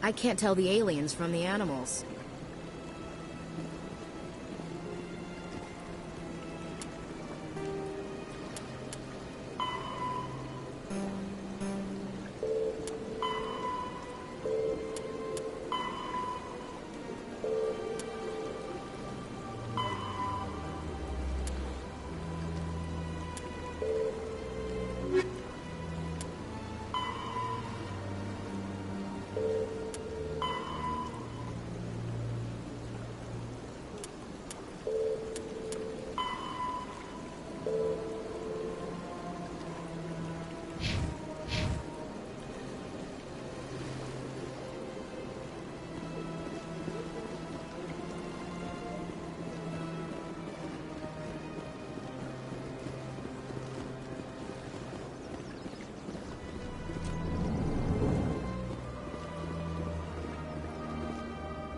I can't tell the aliens from the animals.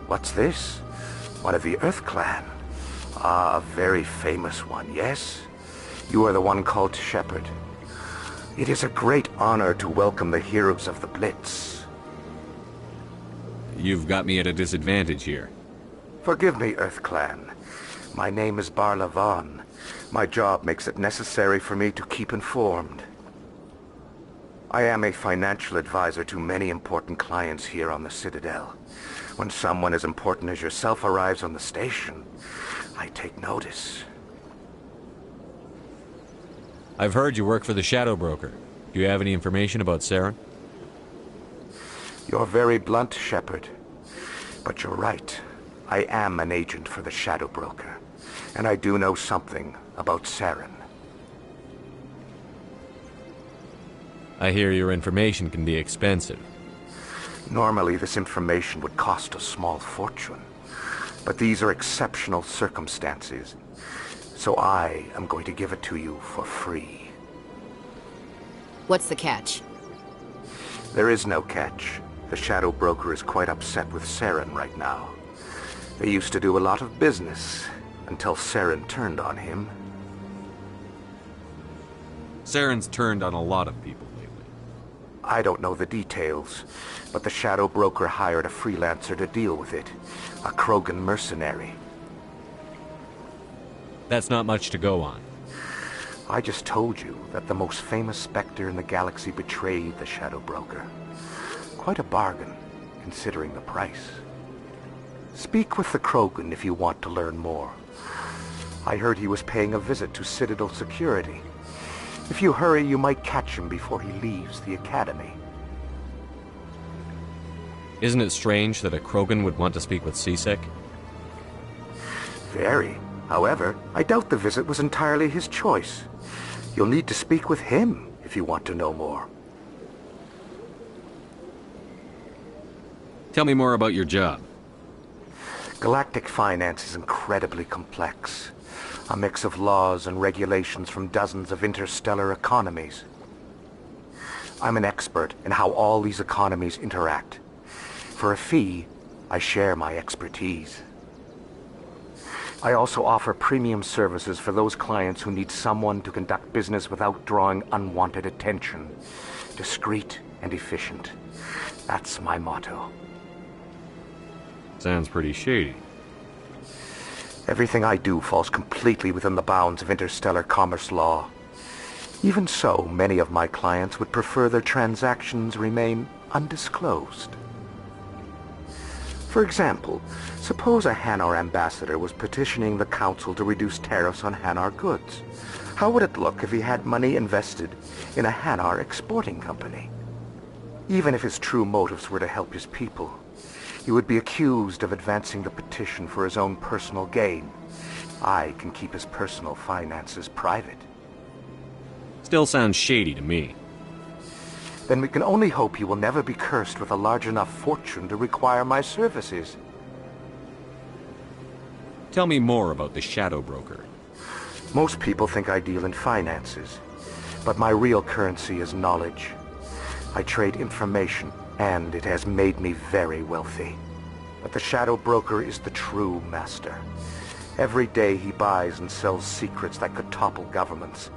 What's this? One of the Earth Clan. Ah, a very famous one, yes? You are the one called Shepherd. It is a great honor to welcome the heroes of the Blitz. You've got me at a disadvantage here. Forgive me, Earth Clan. My name is Barla Vaughn. My job makes it necessary for me to keep informed. I am a financial advisor to many important clients here on the Citadel. When someone as important as yourself arrives on the station, I take notice. I've heard you work for the Shadow Broker. Do you have any information about Saren? You're very blunt, Shepherd. But you're right. I am an agent for the Shadow Broker. And I do know something about Saren. I hear your information can be expensive. Normally, this information would cost a small fortune. But these are exceptional circumstances. So I am going to give it to you for free. What's the catch? There is no catch. The Shadow Broker is quite upset with Saren right now. They used to do a lot of business, until Saren turned on him. Saren's turned on a lot of people lately. I don't know the details, but the Shadow Broker hired a freelancer to deal with it. A Krogan mercenary. That's not much to go on. I just told you that the most famous Spectre in the galaxy betrayed the Shadow Broker. Quite a bargain, considering the price. Speak with the Krogan if you want to learn more. I heard he was paying a visit to Citadel security. If you hurry, you might catch him before he leaves the Academy. Isn't it strange that a Krogan would want to speak with C-Sec? Very. However, I doubt the visit was entirely his choice. You'll need to speak with him if you want to know more. Tell me more about your job. Galactic finance is incredibly complex. A mix of laws and regulations from dozens of interstellar economies. I'm an expert in how all these economies interact. For a fee, I share my expertise. I also offer premium services for those clients who need someone to conduct business without drawing unwanted attention. Discreet and efficient. That's my motto. Sounds pretty shady. Everything I do falls completely within the bounds of interstellar commerce law. Even so, many of my clients would prefer their transactions remain undisclosed. For example, suppose a Hanar ambassador was petitioning the Council to reduce tariffs on Hanar goods. How would it look if he had money invested in a Hanar exporting company? Even if his true motives were to help his people, he would be accused of advancing the petition for his own personal gain. I can keep his personal finances private. Still sounds shady to me. Then we can only hope he will never be cursed with a large enough fortune to require my services. Tell me more about the Shadow Broker. Most people think I deal in finances, but my real currency is knowledge. I trade information, and it has made me very wealthy. But the Shadow Broker is the true master. Every day he buys and sells secrets that could topple governments,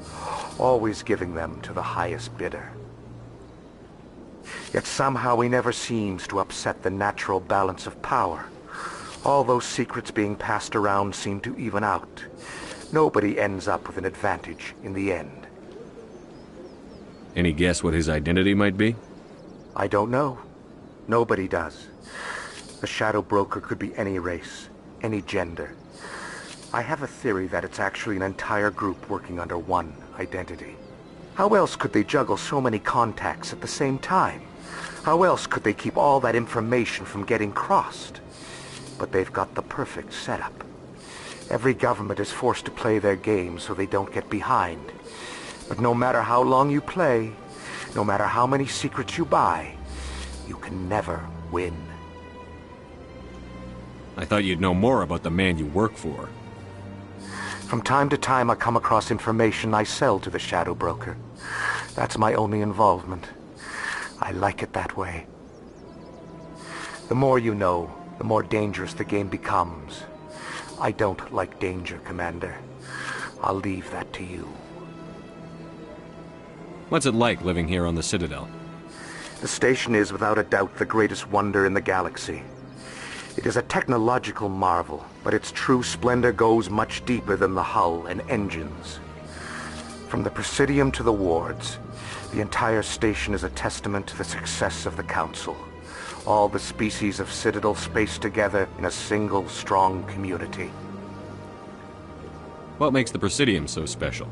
always giving them to the highest bidder. Yet somehow he never seems to upset the natural balance of power. All those secrets being passed around seem to even out. Nobody ends up with an advantage in the end. Any guess what his identity might be? I don't know. Nobody does. The Shadow Broker could be any race, any gender. I have a theory that it's actually an entire group working under one identity. How else could they juggle so many contacts at the same time? How else could they keep all that information from getting crossed? But they've got the perfect setup. Every government is forced to play their game so they don't get behind. But no matter how long you play, no matter how many secrets you buy, you can never win. I thought you'd know more about the man you work for. From time to time I come across information I sell to the Shadow Broker. That's my only involvement. I like it that way. The more you know, the more dangerous the game becomes. I don't like danger, Commander. I'll leave that to you. What's it like living here on the Citadel? The station is without a doubt the greatest wonder in the galaxy. It is a technological marvel, but its true splendor goes much deeper than the hull and engines. From the Presidium to the wards, the entire station is a testament to the success of the Council. All the species of Citadel spaced together in a single strong community. What makes the Presidium so special?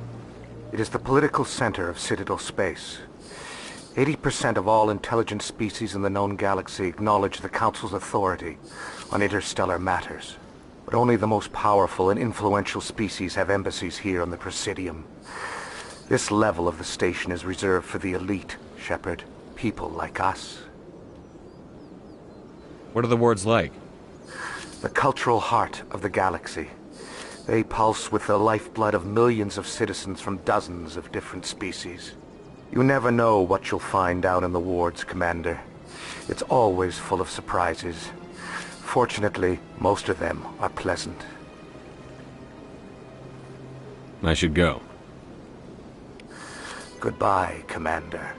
It is the political center of Citadel space. 80% of all intelligent species in the known galaxy acknowledge the Council's authority on interstellar matters. But only the most powerful and influential species have embassies here on the Presidium. This level of the station is reserved for the elite, Shepard. People like us. What are the wards like? The cultural heart of the galaxy. They pulse with the lifeblood of millions of citizens from dozens of different species. You never know what you'll find down in the wards, Commander. It's always full of surprises. Fortunately, most of them are pleasant. I should go. Goodbye, Commander.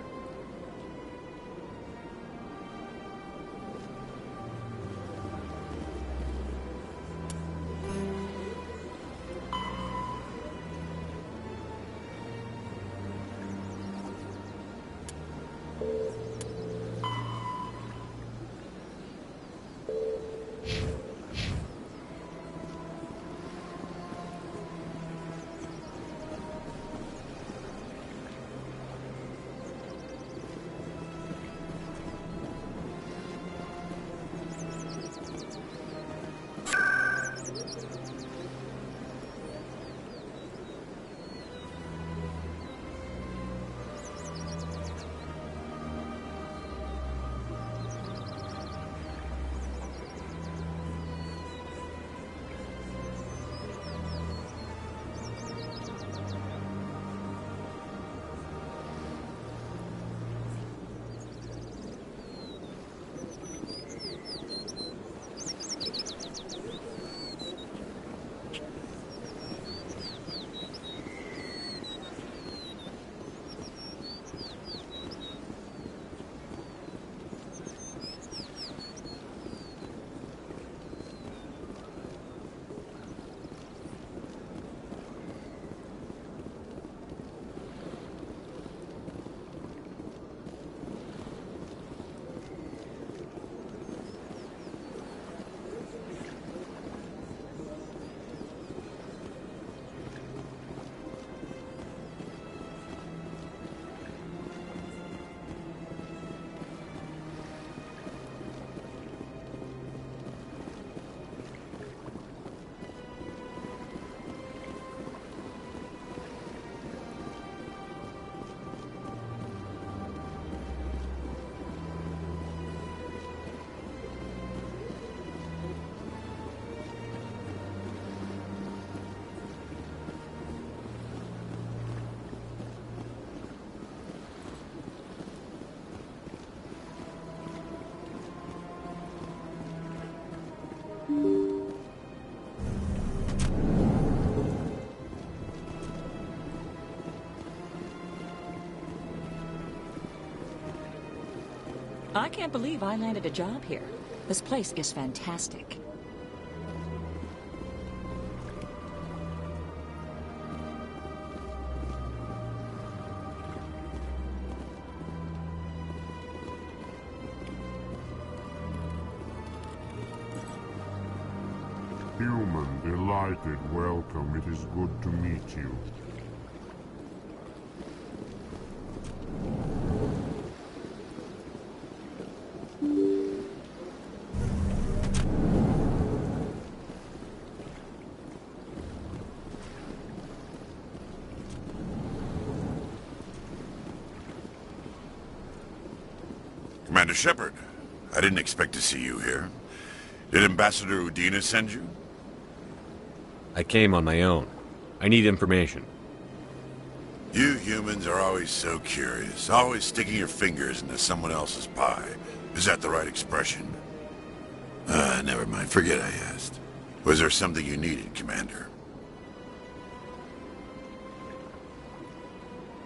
I can't believe I landed a job here. This place is fantastic. Human, delighted, welcome. It is good to meet you. Commander Shepard, I didn't expect to see you here. Did Ambassador Udina send you? I came on my own. I need information. You humans are always so curious, always sticking your fingers into someone else's pie. Is that the right expression? Never mind, forget I asked. Was there something you needed, Commander?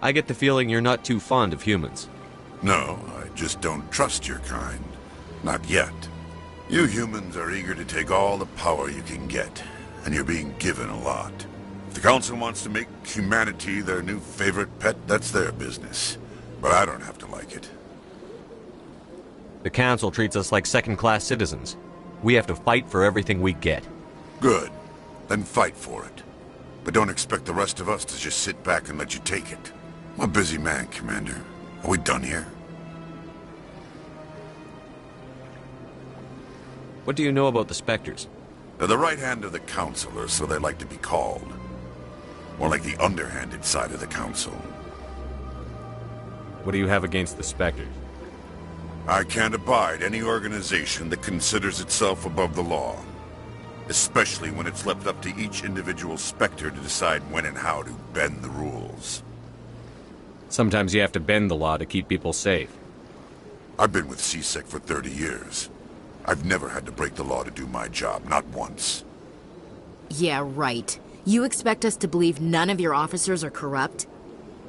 I get the feeling you're not too fond of humans. No, I just don't trust your kind. Not yet. You humans are eager to take all the power you can get, and you're being given a lot. If the Council wants to make humanity their new favorite pet, that's their business. But I don't have to like it. The Council treats us like second-class citizens. We have to fight for everything we get. Good. Then fight for it. But don't expect the rest of us to just sit back and let you take it. I'm a busy man, Commander. Are we done here? What do you know about the Spectres? They're the right hand of the Council, or so they like to be called. More like the underhanded side of the Council. What do you have against the Spectres? I can't abide any organization that considers itself above the law. Especially when it's left up to each individual Spectre to decide when and how to bend the rules. Sometimes you have to bend the law to keep people safe. I've been with CSEC for 30 years. I've never had to break the law to do my job, not once. Yeah, right. You expect us to believe none of your officers are corrupt?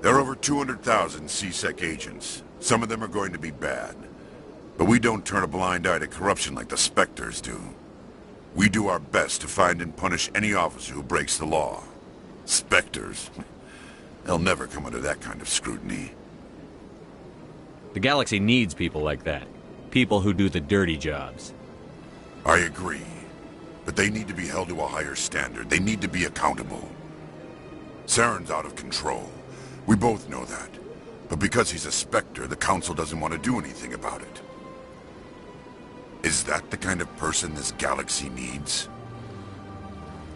There are over 200,000 CSEC agents. Some of them are going to be bad. But we don't turn a blind eye to corruption like the Spectres do. We do our best to find and punish any officer who breaks the law. Spectres? They'll never come under that kind of scrutiny. The galaxy needs people like that. People who do the dirty jobs. I agree. But they need to be held to a higher standard. They need to be accountable. Saren's out of control. We both know that. But because he's a Spectre, the Council doesn't want to do anything about it. Is that the kind of person this galaxy needs?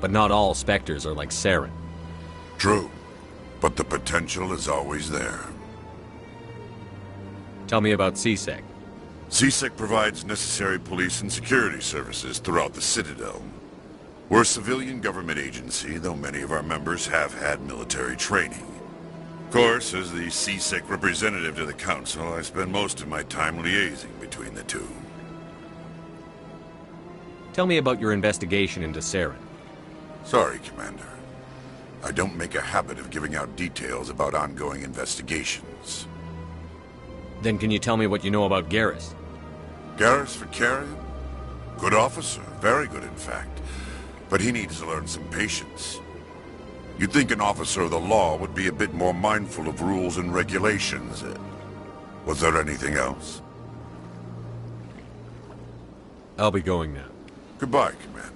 But not all Spectres are like Saren. True. But the potential is always there. Tell me about CSEC. CSEC provides necessary police and security services throughout the Citadel. We're a civilian government agency, though many of our members have had military training. Of course, as the CSEC representative to the Council, I spend most of my time liaising between the two. Tell me about your investigation into Saren. Sorry, Commander. I don't make a habit of giving out details about ongoing investigations. Then can you tell me what you know about Garrus? Garrus Vicarian? Good officer, very good in fact. But he needs to learn some patience. You'd think an officer of the law would be a bit more mindful of rules and regulations. Was there anything else? I'll be going now. Goodbye, Commander.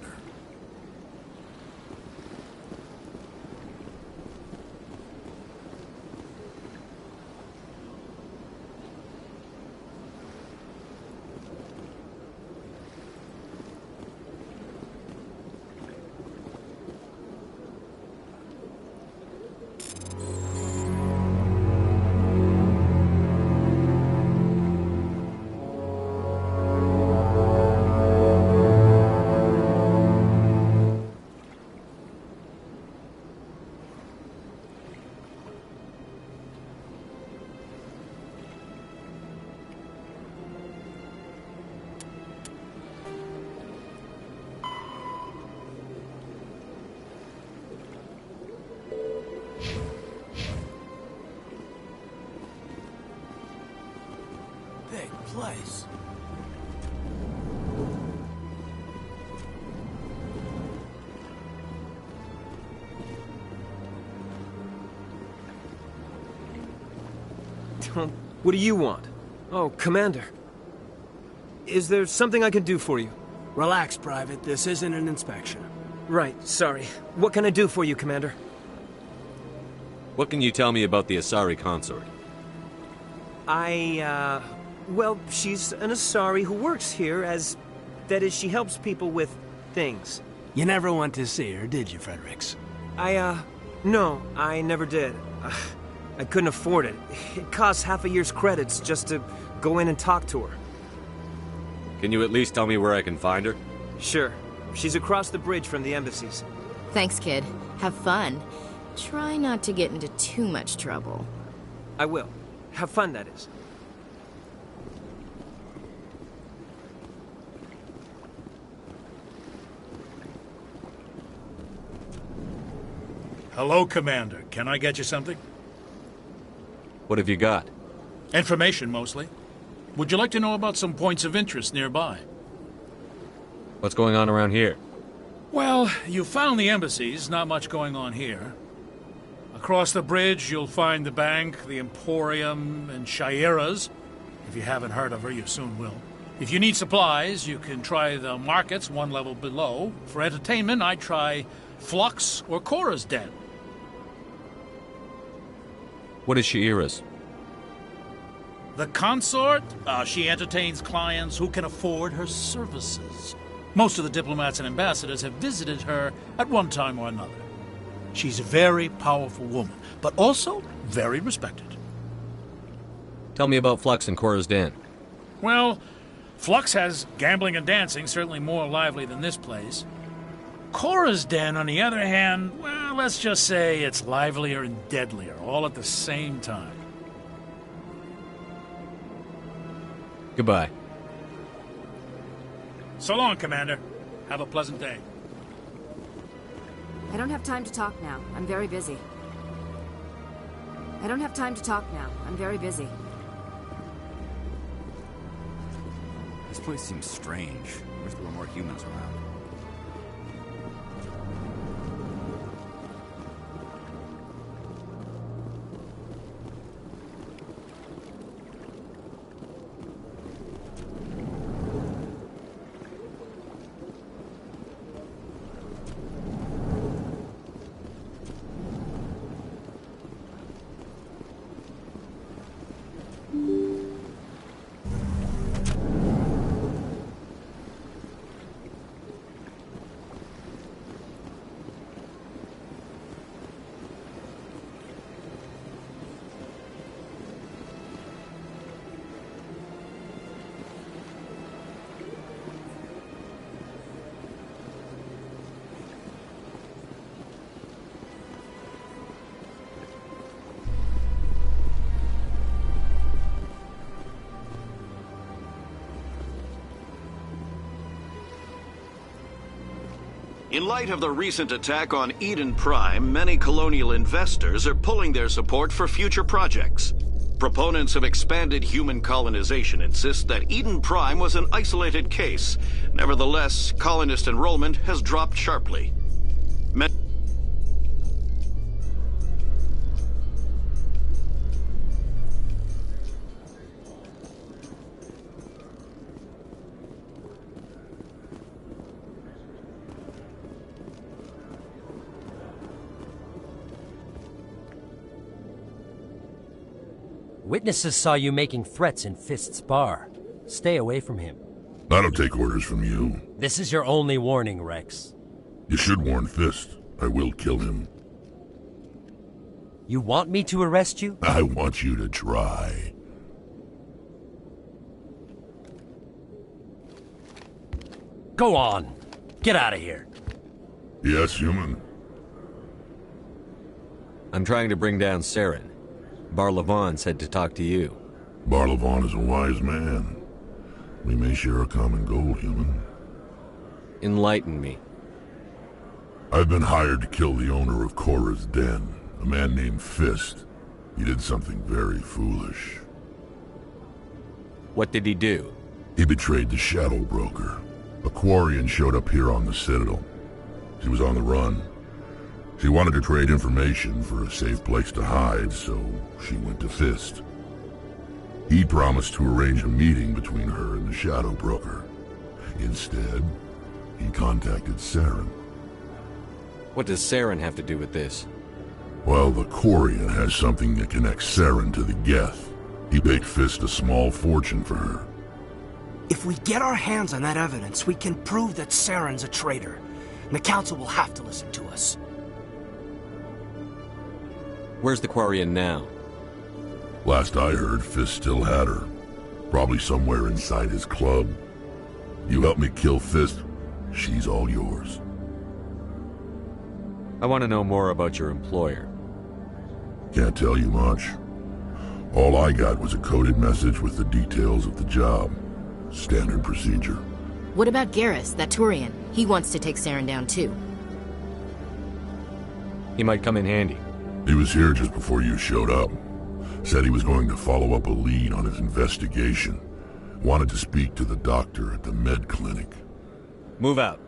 place. What do you want? Oh, Commander. Is there something I can do for you? Relax, Private. This isn't an inspection. Right, sorry. What can I do for you, Commander? What can you tell me about the Asari Consort? Well, she's an Asari who works here as... That is, she helps people with things. You never went to see her, did you, Fredericks? No, I never did. I couldn't afford it. It costs half a year's credits just to go in and talk to her. Can you at least tell me where I can find her? Sure. She's across the bridge from the embassies. Thanks, kid. Have fun. Try not to get into too much trouble. I will. Have fun, that is. Hello, Commander. Can I get you something? What have you got? Information, mostly. Would you like to know about some points of interest nearby? What's going on around here? Well, you found the embassies. Not much going on here. Across the bridge, you'll find the bank, the Emporium, and Shaira's. If you haven't heard of her, you soon will. If you need supplies, you can try the markets one level below. For entertainment, I'd try Flux or Chora's Den. What is Shaira's? The Consort? She entertains clients who can afford her services. Most of the diplomats and ambassadors have visited her at one time or another. She's a very powerful woman, but also very respected. Tell me about Flux and Chora's Den. Well, Flux has gambling and dancing, certainly more lively than this place. Chora's Den, on the other hand, well, let's just say it's livelier and deadlier, all at the same time. Goodbye. So long, Commander. Have a pleasant day. I don't have time to talk now. I'm very busy. I don't have time to talk now. I'm very busy. This place seems strange. I wish there were more humans around. In light of the recent attack on Eden Prime, many colonial investors are pulling their support for future projects. Proponents of expanded human colonization insist that Eden Prime was an isolated case. Nevertheless, colonist enrollment has dropped sharply. Witnesses saw you making threats in Fist's bar. Stay away from him. I don't take orders from you. This is your only warning, Wrex. You should warn Fist. I will kill him. You want me to arrest you? I want you to try. Go on. Get out of here. Yes, human. I'm trying to bring down Saren. Barla said to talk to you. Barla is a wise man. We may share a common goal, human. Enlighten me. I've been hired to kill the owner of Chora's Den, a man named Fist. He did something very foolish. What did he do? He betrayed the Shadow Broker. A Quarian showed up here on the Citadel. She was on the run. She wanted to trade information for a safe place to hide, so she went to Fist. He promised to arrange a meeting between her and the Shadow Broker. Instead, he contacted Saren. What does Saren have to do with this? Well, the Quarian has something that connects Saren to the Geth. He paid Fist a small fortune for her. If we get our hands on that evidence, we can prove that Saren's a traitor. And the Council will have to listen to us. Where's the Quarian now? Last I heard, Fist still had her. Probably somewhere inside his club. You help me kill Fist, she's all yours. I want to know more about your employer. Can't tell you much. All I got was a coded message with the details of the job. Standard procedure. What about Garrus, that Turian? He wants to take Saren down too. He might come in handy. He was here just before you showed up. Said he was going to follow up a lead on his investigation. Wanted to speak to the doctor at the med clinic. Move out.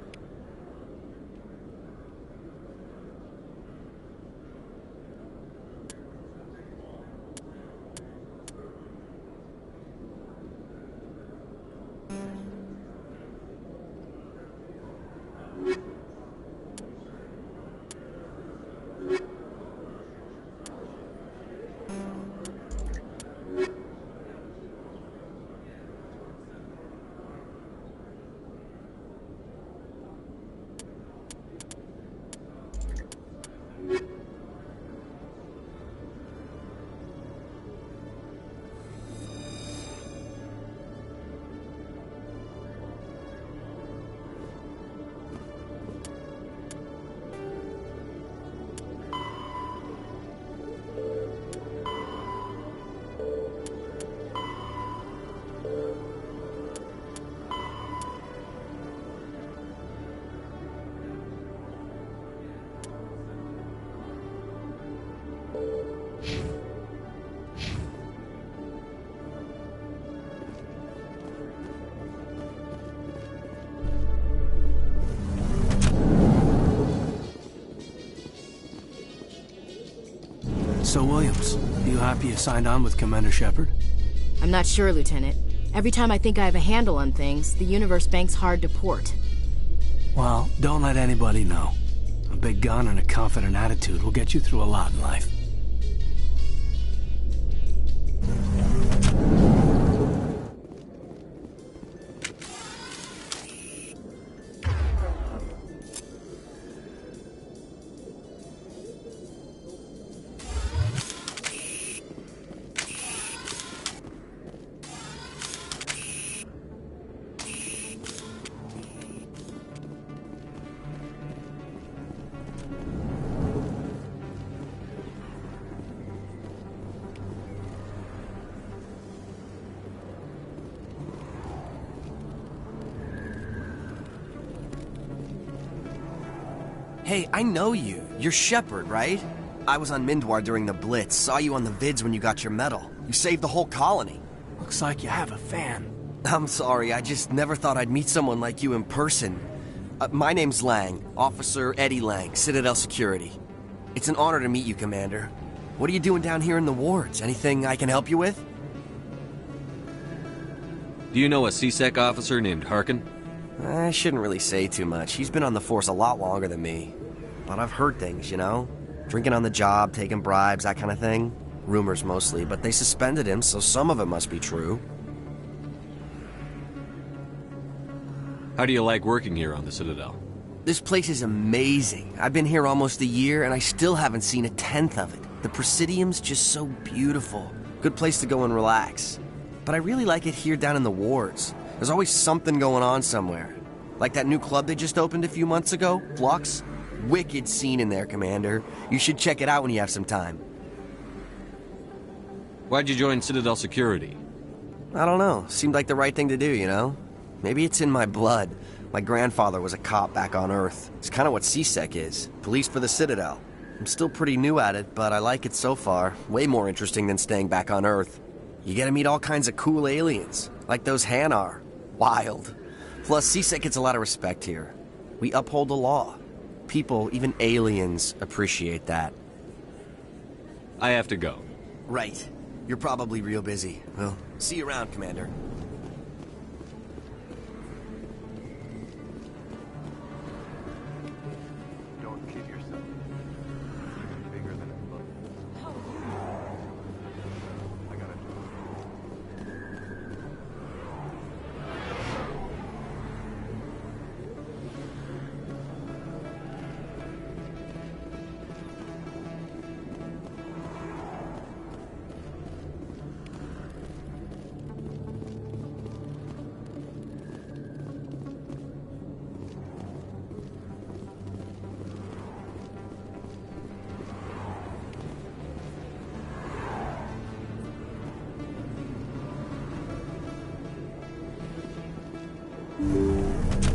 So, Williams, you happy you signed on with Commander Shepard? I'm not sure, Lieutenant. Every time I think I have a handle on things, the universe bank's hard to port. Well, don't let anybody know. A big gun and a confident attitude will get you through a lot in life. Hey, I know you. You're Shepard, right? I was on Mindwar during the Blitz. Saw you on the vids when you got your medal. You saved the whole colony. Looks like you have a fan. I'm sorry, I just never thought I'd meet someone like you in person. My name's Lang, Officer Eddie Lang, Citadel Security. It's an honor to meet you, Commander. What are you doing down here in the wards? Anything I can help you with? Do you know a CSEC officer named Harkin? I shouldn't really say too much. He's been on the force a lot longer than me. But I've heard things, you know? Drinking on the job, taking bribes, that kind of thing. Rumors mostly, but they suspended him, so some of it must be true. How do you like working here on the Citadel? This place is amazing. I've been here almost a year, and I still haven't seen a tenth of it. The Presidium's just so beautiful. Good place to go and relax. But I really like it here down in the wards. There's always something going on somewhere. Like that new club they just opened a few months ago, Flux. Wicked scene in there, Commander. You should check it out when you have some time. Why'd you join Citadel Security? I don't know. Seemed like the right thing to do, you know? Maybe it's in my blood. My grandfather was a cop back on Earth. It's kind of what CSEC is. Police for the Citadel. I'm still pretty new at it, but I like it so far. Way more interesting than staying back on Earth. You get to meet all kinds of cool aliens. Like those Hanar. Wild. Plus, CSEC gets a lot of respect here. We uphold the law. People, even aliens, appreciate that. I have to go. Right. You're probably real busy. Well, see you around, Commander. Don't kid yourself. It's bigger than it looks. I gotta do it.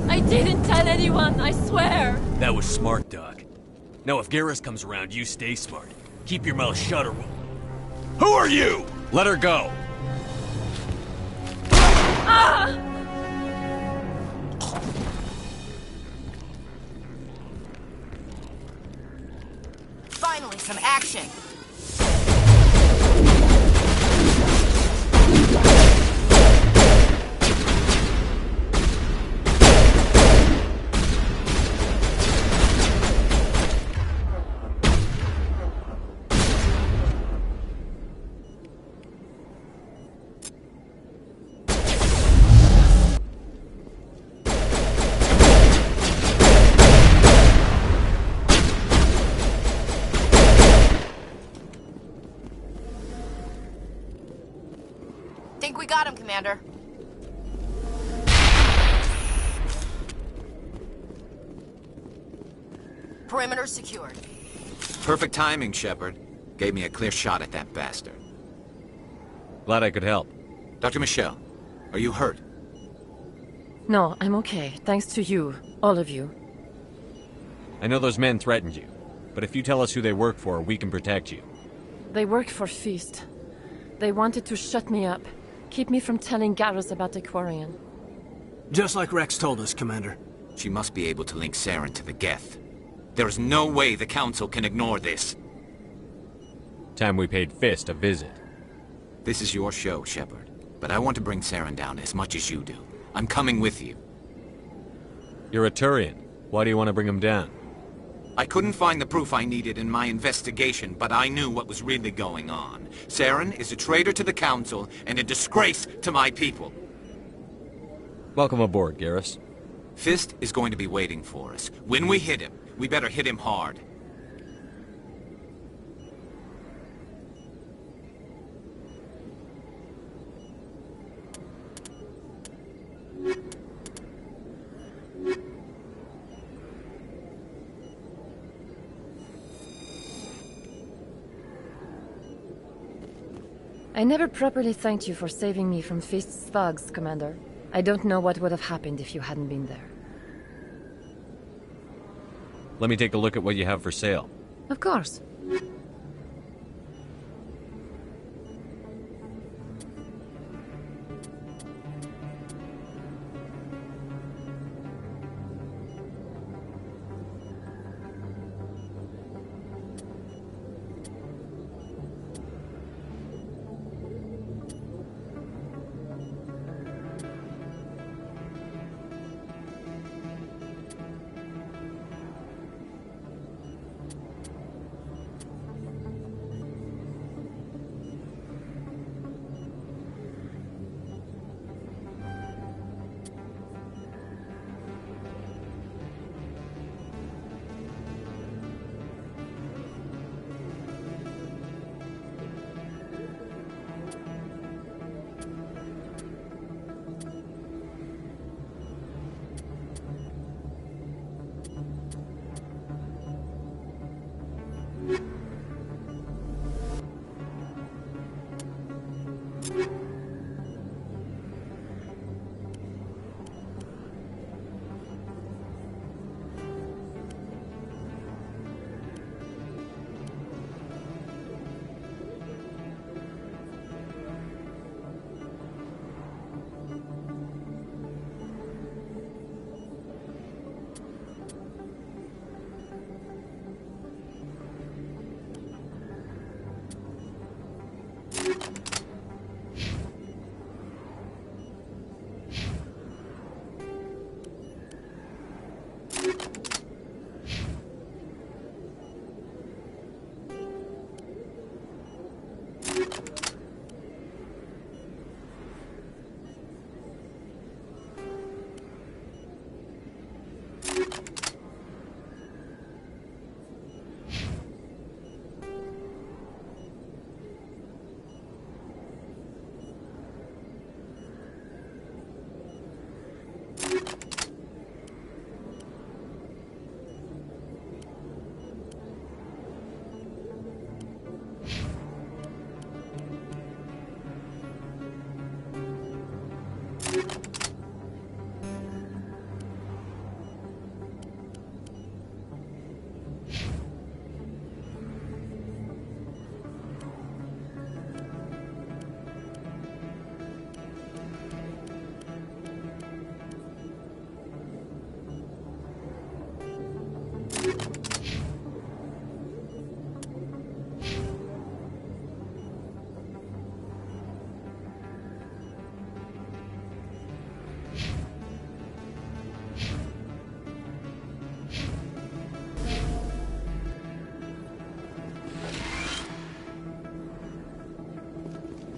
I didn't tell anyone, I swear! That was smart, Doc. Now if Garrus comes around, you stay smart. Keep your mouth shut or we'll... Who are you? Let her go! Ah! Finally, some action! Think we got him, Commander. Perimeter secured. Perfect timing, Shepard. Gave me a clear shot at that bastard. Glad I could help. Dr. Michelle, are you hurt? No, I'm okay. Thanks to you. All of you. I know those men threatened you, but if you tell us who they work for, we can protect you. They work for Feast. They wanted to shut me up. Keep me from telling Garrus about the Quarian. Just like Wrex told us, Commander. She must be able to link Saren to the Geth. There is no way the Council can ignore this. Time we paid Fist a visit. This is your show, Shepard. But I want to bring Saren down as much as you do. I'm coming with you. You're a Turian. Why do you want to bring him down? I couldn't find the proof I needed in my investigation, but I knew what was really going on. Saren is a traitor to the Council and a disgrace to my people. Welcome aboard, Garrus. Fist is going to be waiting for us. When we hit him, we better hit him hard. I never properly thanked you for saving me from Fist's thugs, Commander. I don't know what would have happened if you hadn't been there. Let me take a look at what you have for sale. Of course.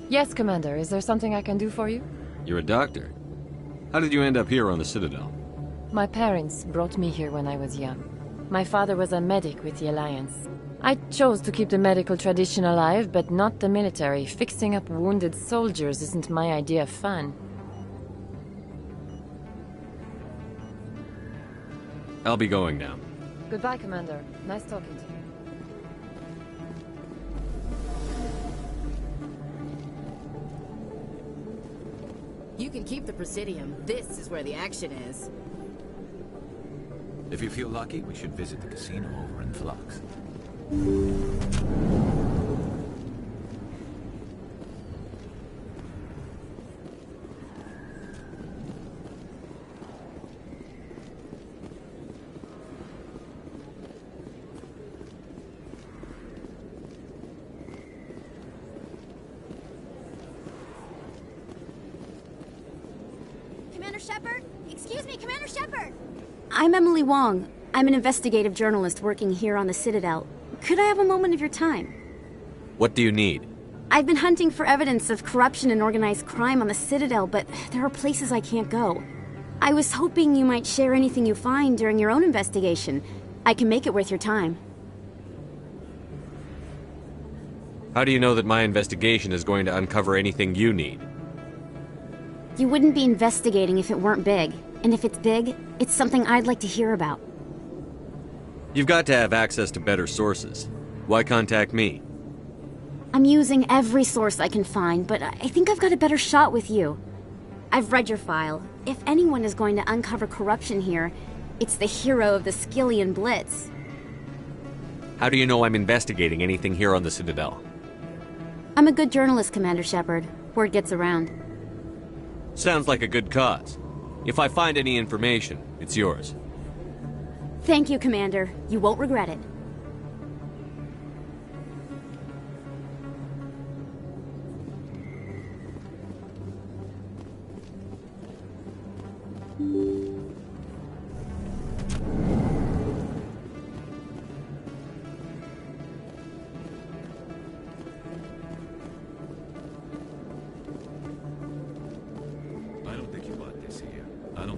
Yes, Commander. Is there something I can do for you? You're a doctor. How did you end up here on the Citadel? My parents brought me here when I was young. My father was a medic with the Alliance. I chose to keep the medical tradition alive, but not the military. Fixing up wounded soldiers isn't my idea of fun. I'll be going now. Goodbye, Commander. Nice talking to you. You can keep the Presidium. This is where the action is. If you feel lucky, we should visit the casino over in Flux. Commander Shepard? Excuse me, Commander Shepard! I'm Emily Wong. I'm an investigative journalist working here on the Citadel. Could I have a moment of your time? What do you need? I've been hunting for evidence of corruption and organized crime on the Citadel, but there are places I can't go. I was hoping you might share anything you find during your own investigation. I can make it worth your time. How do you know that my investigation is going to uncover anything you need? You wouldn't be investigating if it weren't big. And if it's big, it's something I'd like to hear about. You've got to have access to better sources. Why contact me? I'm using every source I can find, but I think I've got a better shot with you. I've read your file. If anyone is going to uncover corruption here, it's the hero of the Skillian Blitz. How do you know I'm investigating anything here on the Citadel? I'm a good journalist, Commander Shepard. Word gets around. Sounds like a good cause. If I find any information, it's yours. Thank you, Commander. You won't regret it.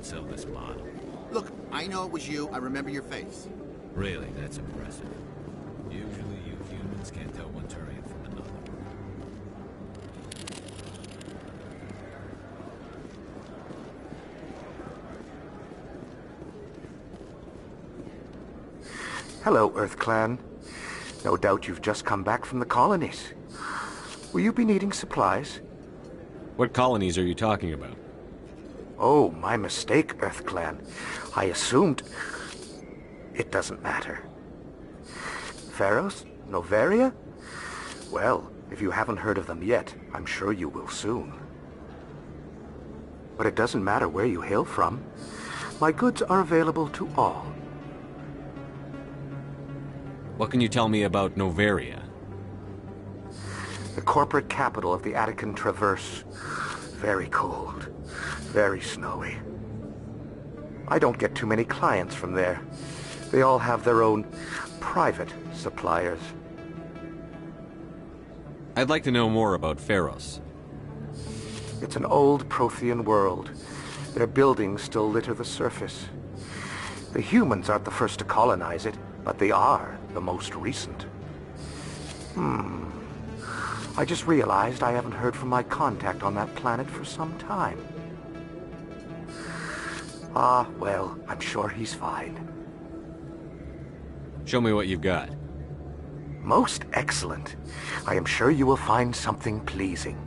Sell this model. Look, I know it was you. I remember your face. Really, that's impressive. Usually you humans can't tell one Turian from another. Hello, Earth Clan. No doubt you've just come back from the colonies. Will you be needing supplies? What colonies are you talking about? Oh, my mistake, Earth Clan. I assumed... It doesn't matter. Pharos? Noveria? Well, if you haven't heard of them yet, I'm sure you will soon. But it doesn't matter where you hail from. My goods are available to all. What can you tell me about Noveria? The corporate capital of the Attican Traverse. Very cold. Very snowy. I don't get too many clients from there. They all have their own private suppliers. I'd like to know more about Pharos. It's an old Prothean world. Their buildings still litter the surface. The humans aren't the first to colonize it, but they are the most recent. I just realized I haven't heard from my contact on that planet for some time. Ah, well, I'm sure he's fine. Show me what you've got. Most excellent. I am sure you will find something pleasing.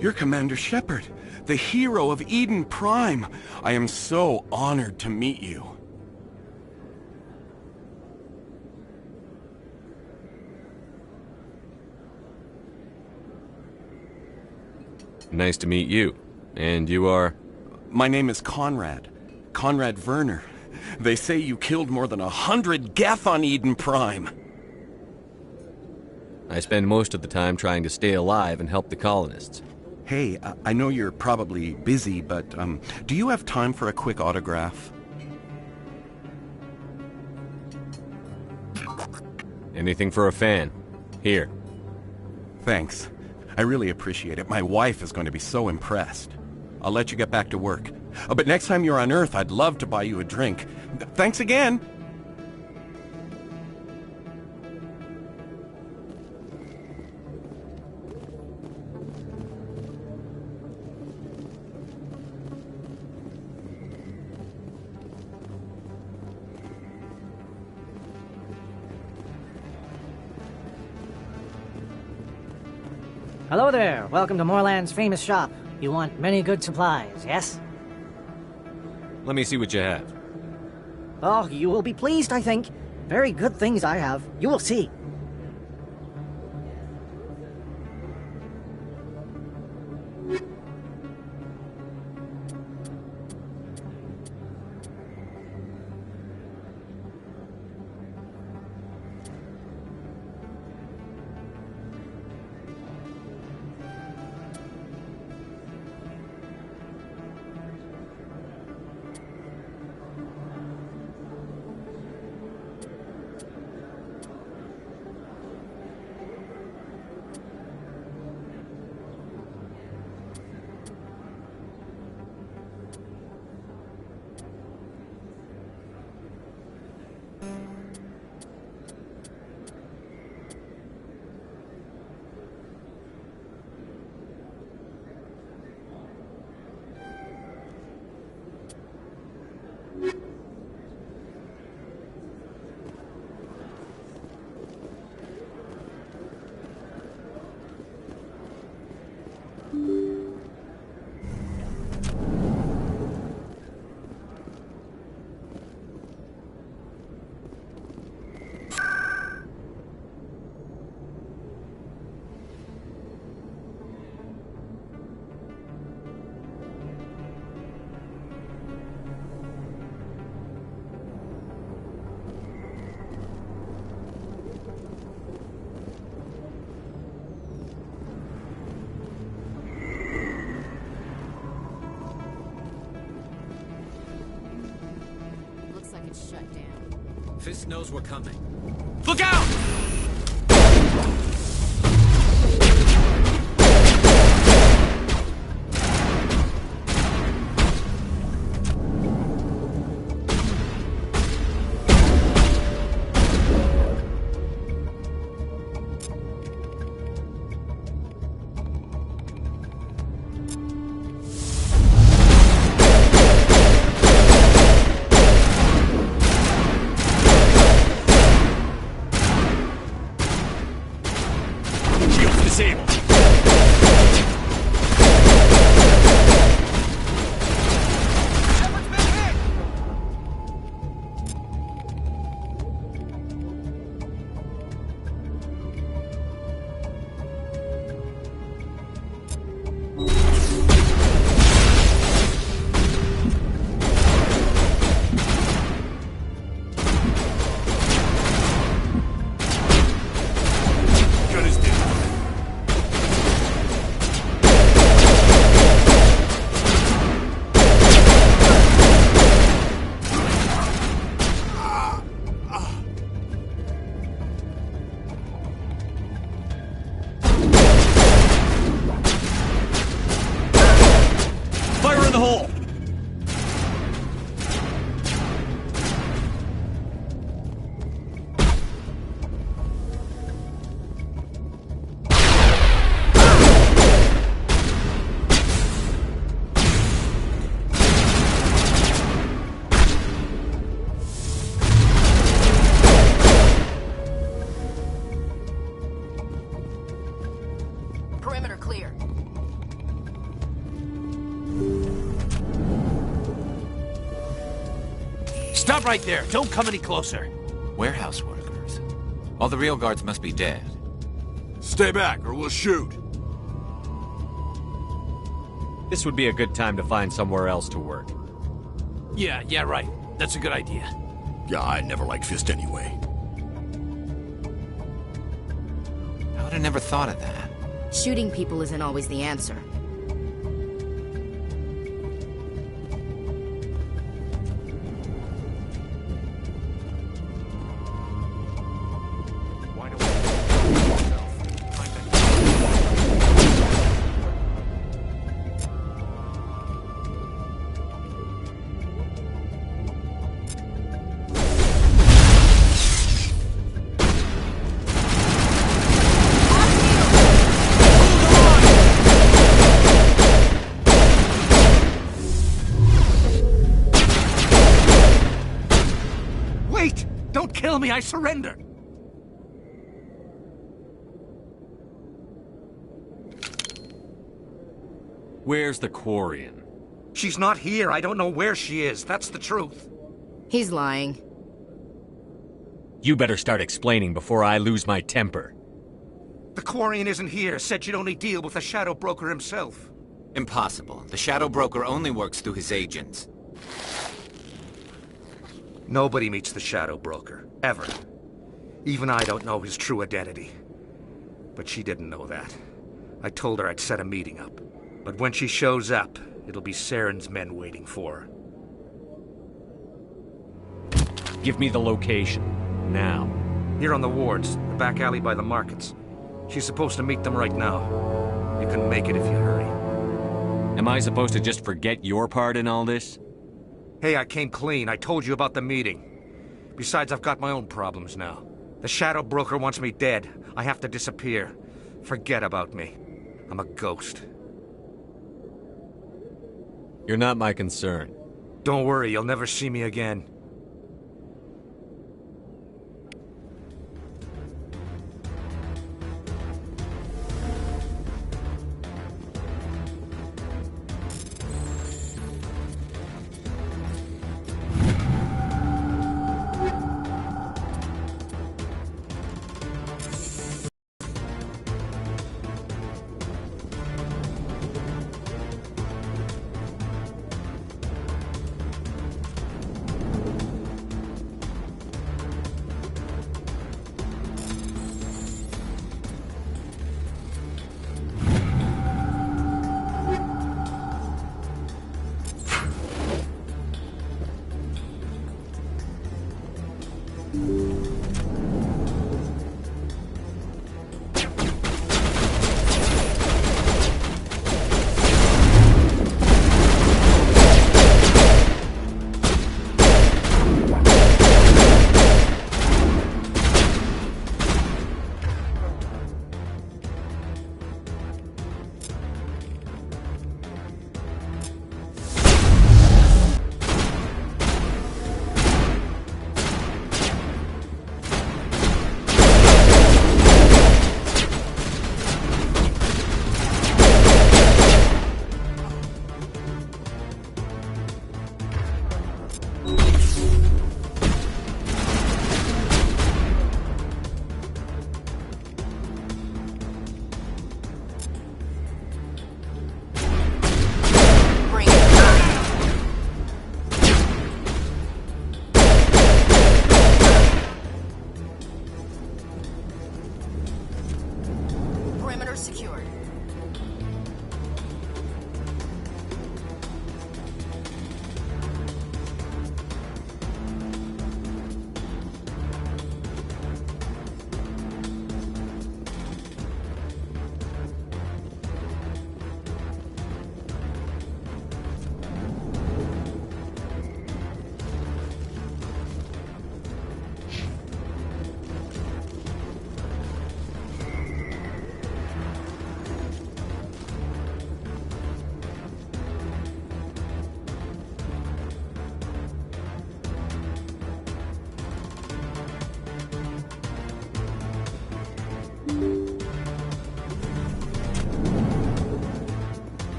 You're Commander Shepard, the hero of Eden Prime. I am so honored to meet you. Nice to meet you. And you are? My name is Conrad. Conrad Verner. They say you killed more than 100 Geth on Eden Prime. I spend most of the time trying to stay alive and help the colonists. Hey, I know you're probably busy, but do you have time for a quick autograph? Anything for a fan. Here. Thanks. I really appreciate it. My wife is going to be so impressed. I'll let you get back to work. But next time you're on Earth, I'd love to buy you a drink. Thanks again! Hello there. Welcome to Moorland's famous shop. You want many good supplies, yes? Let me see what you have. Oh, you will be pleased, I think. Very good things I have. You will see. Shut down. Fist knows we're coming. Look out! Perimeter clear. Stop right there! Don't come any closer! Warehouse workers. All the real guards must be dead. Stay back, or we'll shoot. This would be a good time to find somewhere else to work. Yeah, right. That's a good idea. Yeah, I never liked Fist anyway. I would have never thought of that. Shooting people isn't always the answer. Kill me, I surrender! Where's the Quarian? She's not here. I don't know where she is. That's the truth. He's lying. You better start explaining before I lose my temper. The Quarian isn't here. Said she'd only deal with the Shadow Broker himself. Impossible. The Shadow Broker only works through his agents. Nobody meets the Shadow Broker. Ever. Even I don't know his true identity. But she didn't know that. I told her I'd set a meeting up. But when she shows up, it'll be Saren's men waiting for her. Give me the location. Now. Here on the wards, the back alley by the markets. She's supposed to meet them right now. You can make it if you hurry. Am I supposed to just forget your part in all this? Hey, I came clean. I told you about the meeting. Besides, I've got my own problems now. The Shadow Broker wants me dead. I have to disappear. Forget about me. I'm a ghost. You're not my concern. Don't worry, you'll never see me again.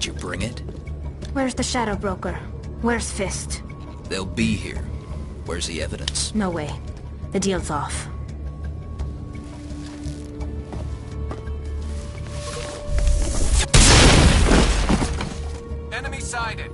Did you bring it? Where's the Shadow Broker? Where's Fist? They'll be here. Where's the evidence? No way. The deal's off. Enemy sighted.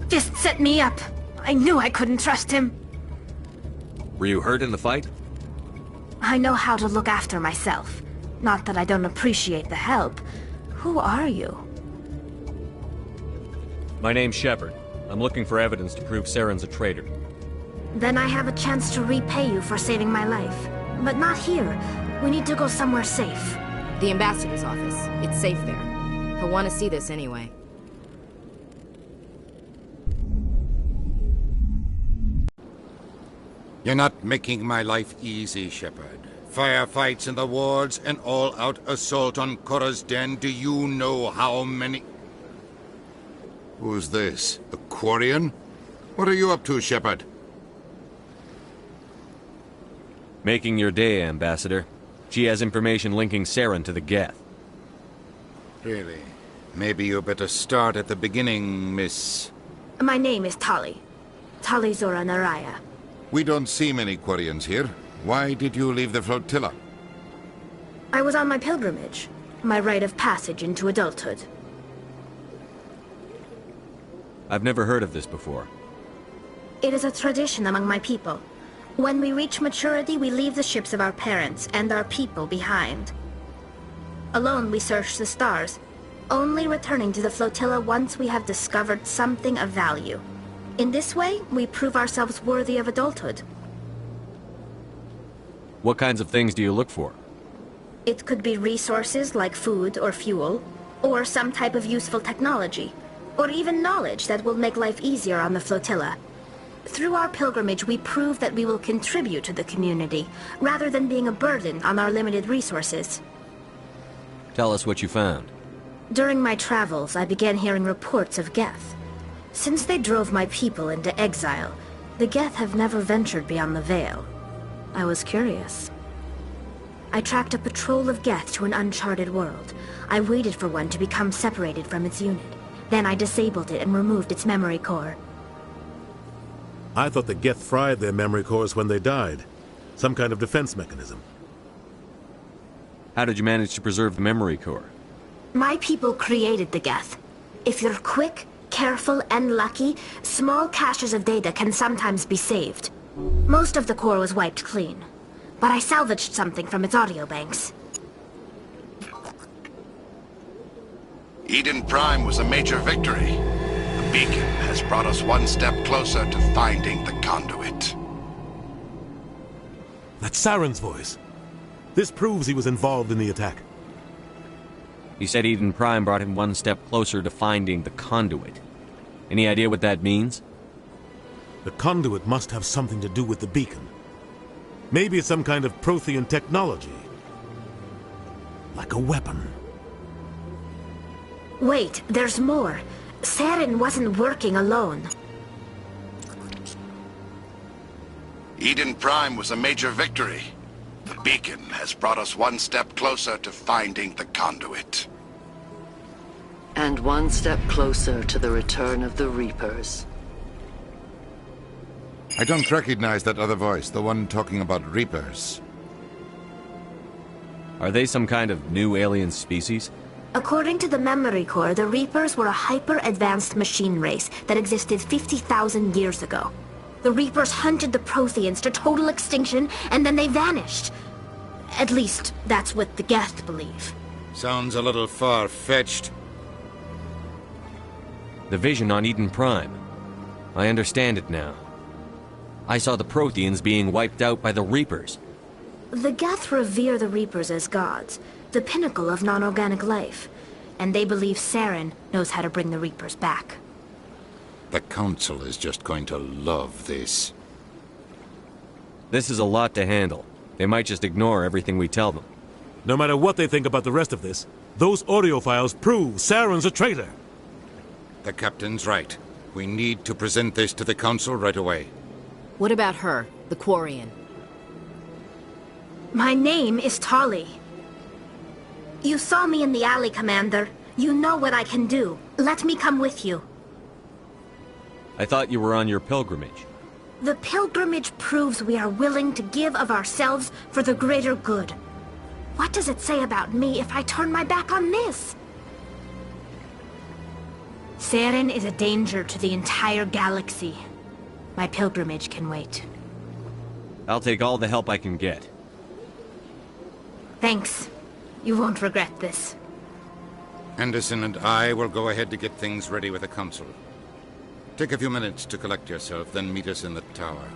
Fist set me up. I knew I couldn't trust him. Were you hurt in the fight? I know how to look after myself. Not that I don't appreciate the help. Who are you? My name's Shepard. I'm looking for evidence to prove Saren's a traitor. Then I have a chance to repay you for saving my life. But not here. We need to go somewhere safe. The ambassador's office. It's safe there. He'll want to see this anyway. You're not making my life easy, Shepard. Firefights in the wards, an all-out assault on Chora's den. Do you know how many... Who's this? A Quarian? What are you up to, Shepard? Making your day, Ambassador. She has information linking Saren to the Geth. Really? Maybe you better start at the beginning, Miss... My name is Tali. Tali Zora Naraya. We don't see many Quarians here. Why did you leave the flotilla? I was on my pilgrimage. My rite of passage into adulthood. I've never heard of this before. It is a tradition among my people. When we reach maturity, we leave the ships of our parents and our people behind. Alone, we search the stars, only returning to the flotilla once we have discovered something of value. In this way, we prove ourselves worthy of adulthood. What kinds of things do you look for? It could be resources like food or fuel, or some type of useful technology, or even knowledge that will make life easier on the flotilla. Through our pilgrimage, we prove that we will contribute to the community, rather than being a burden on our limited resources. Tell us what you found. During my travels, I began hearing reports of Geth. Since they drove my people into exile, the Geth have never ventured beyond the Veil. I was curious. I tracked a patrol of Geth to an uncharted world. I waited for one to become separated from its unit. Then I disabled it and removed its memory core. I thought the Geth fried their memory cores when they died. Some kind of defense mechanism. How did you manage to preserve the memory core? My people created the Geth. If you're quick, careful, and lucky, small caches of data can sometimes be saved. Most of the core was wiped clean, but I salvaged something from its audio banks. Eden Prime was a major victory. The beacon has brought us one step closer to finding the conduit. That's Saren's voice. This proves he was involved in the attack. He said Eden Prime brought him one step closer to finding the conduit. Any idea what that means? The conduit must have something to do with the beacon. Maybe it's some kind of Prothean technology. Like a weapon. Wait, there's more. Saren wasn't working alone. Eden Prime was a major victory. The beacon has brought us one step closer to finding the conduit. And one step closer to the return of the Reapers. I don't recognize that other voice, the one talking about Reapers. Are they some kind of new alien species? According to the memory core, the Reapers were a hyper-advanced machine race that existed 50,000 years ago. The Reapers hunted the Protheans to total extinction, and then they vanished. At least, that's what the Geth believe. Sounds a little far-fetched. The vision on Eden Prime. I understand it now. I saw the Protheans being wiped out by the Reapers. The Geth revere the Reapers as gods, the pinnacle of non-organic life, and they believe Saren knows how to bring the Reapers back. The Council is just going to love this. This is a lot to handle. They might just ignore everything we tell them. No matter what they think about the rest of this, those audio files prove Saren's a traitor. The Captain's right. We need to present this to the Council right away. What about her, the Quarian? My name is Tali. You saw me in the alley, Commander. You know what I can do. Let me come with you. I thought you were on your pilgrimage. The pilgrimage proves we are willing to give of ourselves for the greater good. What does it say about me if I turn my back on this? Saren is a danger to the entire galaxy. My pilgrimage can wait. I'll take all the help I can get. Thanks. You won't regret this. Anderson and I will go ahead to get things ready with the Council. Take a few minutes to collect yourself, then meet us in the tower.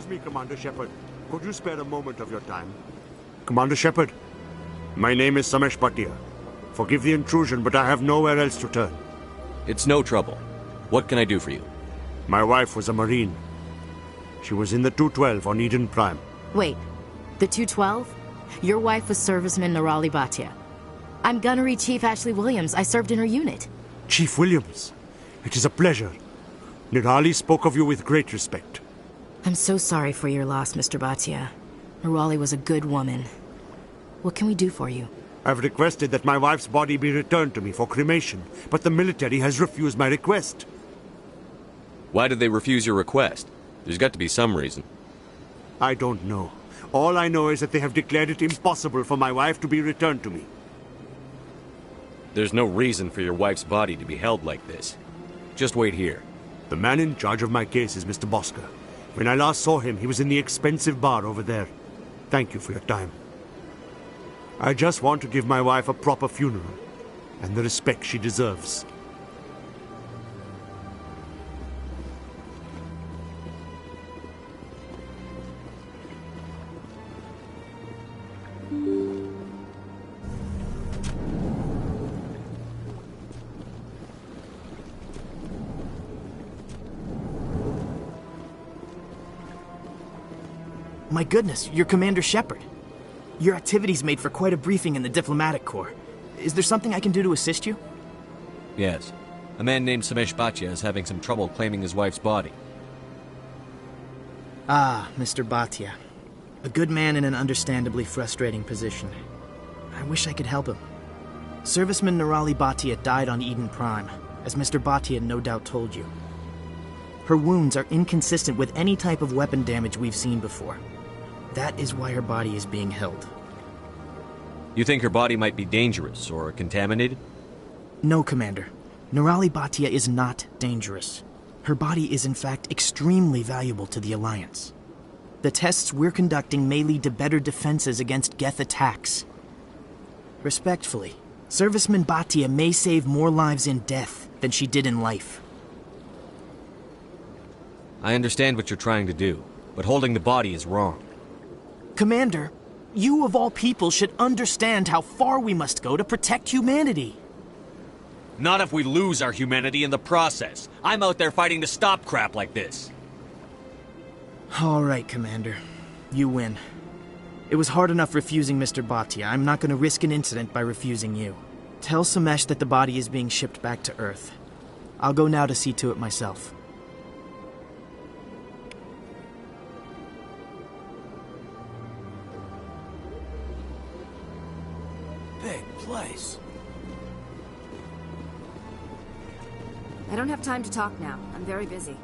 me, Commander Shepard. Could you spare a moment of your time? Commander Shepard, my name is Samesh Bhatia. Forgive the intrusion, but I have nowhere else to turn. It's no trouble. What can I do for you? My wife was a Marine. She was in the 212 on Eden Prime. Wait, the 212? Your wife was serviceman Nirali Bhatia. I'm Gunnery Chief Ashley Williams. I served in her unit. Chief Williams, it is a pleasure. Nirali spoke of you with great respect. I'm so sorry for your loss, Mr. Bhatia. Nirali was a good woman. What can we do for you? I've requested that my wife's body be returned to me for cremation, but the military has refused my request. Why did they refuse your request? There's got to be some reason. I don't know. All I know is that they have declared it impossible for my wife to be returned to me. There's no reason for your wife's body to be held like this. Just wait here. The man in charge of my case is Mr. Bosker. When I last saw him, he was in the expensive bar over there. Thank you for your time. I just want to give my wife a proper funeral, and the respect she deserves. My goodness, you're Commander Shepard. Your activities made for quite a briefing in the Diplomatic Corps. Is there something I can do to assist you? Yes. A man named Samesh Bhatia is having some trouble claiming his wife's body. Ah, Mr. Bhatia. A good man in an understandably frustrating position. I wish I could help him. Serviceman Nirali Bhatia died on Eden Prime, as Mr. Bhatia no doubt told you. Her wounds are inconsistent with any type of weapon damage we've seen before. That is why her body is being held. You think her body might be dangerous or contaminated? No, Commander. Nirali Bhatia is not dangerous. Her body is in fact extremely valuable to the Alliance. The tests we're conducting may lead to better defenses against Geth attacks. Respectfully, Serviceman Bhatia may save more lives in death than she did in life. I understand what you're trying to do, but holding the body is wrong. Commander, you of all people should understand how far we must go to protect humanity. Not if we lose our humanity in the process. I'm out there fighting to stop crap like this. All right, Commander. You win. It was hard enough refusing Mr. Bhatia. I'm not going to risk an incident by refusing you. Tell Samesh that the body is being shipped back to Earth. I'll go now to see to it myself. Big place. I don't have time to talk now. I'm very busy.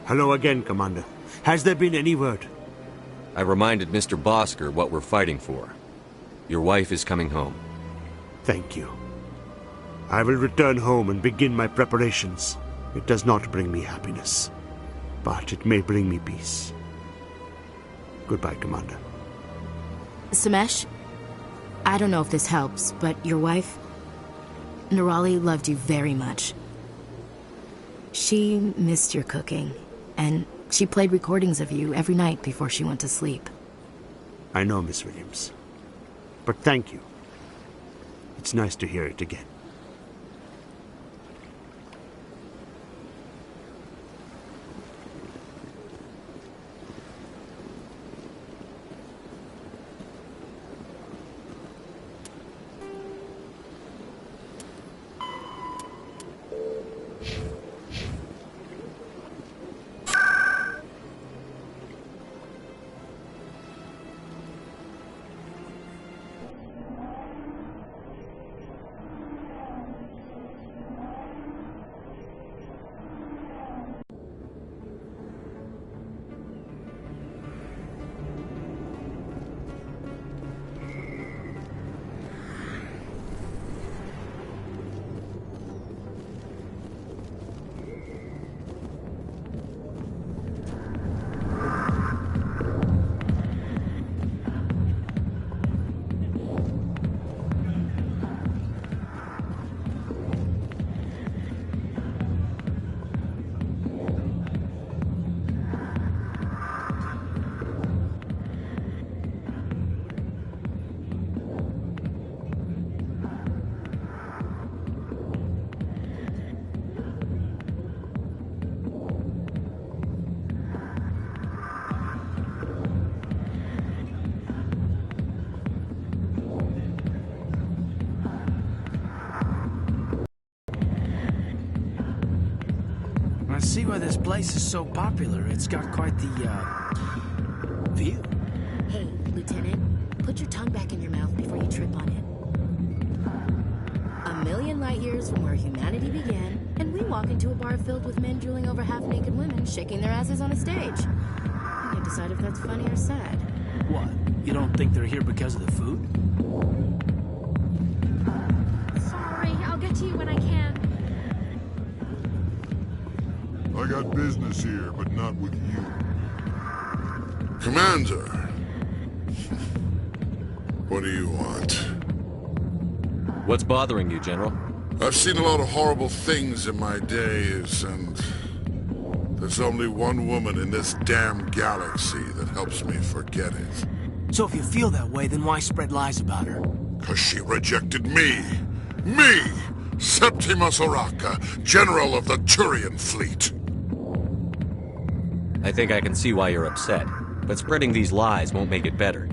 Hello again, Commander. Has there been any word? I reminded Mr. Bosker what we're fighting for. Your wife is coming home. Thank you. I will return home and begin my preparations. It does not bring me happiness, but it may bring me peace. Goodbye, Commander. Samesh, I don't know if this helps, but your wife, Nirali, loved you very much. She missed your cooking, and she played recordings of you every night before she went to sleep. I know, Miss Williams. But thank you. It's nice to hear it again. see why this place is so popular. It's got quite the, view. Hey, Lieutenant, put your tongue back in your mouth before you trip on it. A million light years from where humanity began, and we walk into a bar filled with men drooling over half-naked women shaking their asses on a stage. You can decide if that's funny or sad. What? You don't think they're here because of the food? Sorry, I'll get to you when I can. I got business here, but not with you. Commander! What do you want? What's bothering you, General? I've seen a lot of horrible things in my days, and there's only one woman in this damn galaxy that helps me forget it. So if you feel that way, then why spread lies about her? 'Cause she rejected me! Me! Septimus Oraka, General of the Turian Fleet! I think I can see why you're upset, but spreading these lies won't make it better.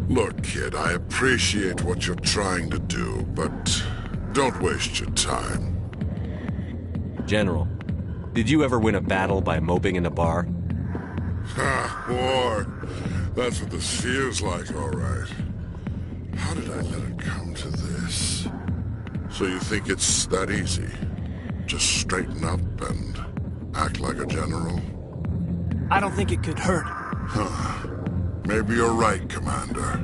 Look, kid, I appreciate what you're trying to do, but don't waste your time. General, did you ever win a battle by moping in a bar? Ha, war. That's what this feels like, all right. How did I let it come to this? So you think it's that easy? Just straighten up and act like a general? I don't think it could hurt. Huh. Maybe you're right, Commander.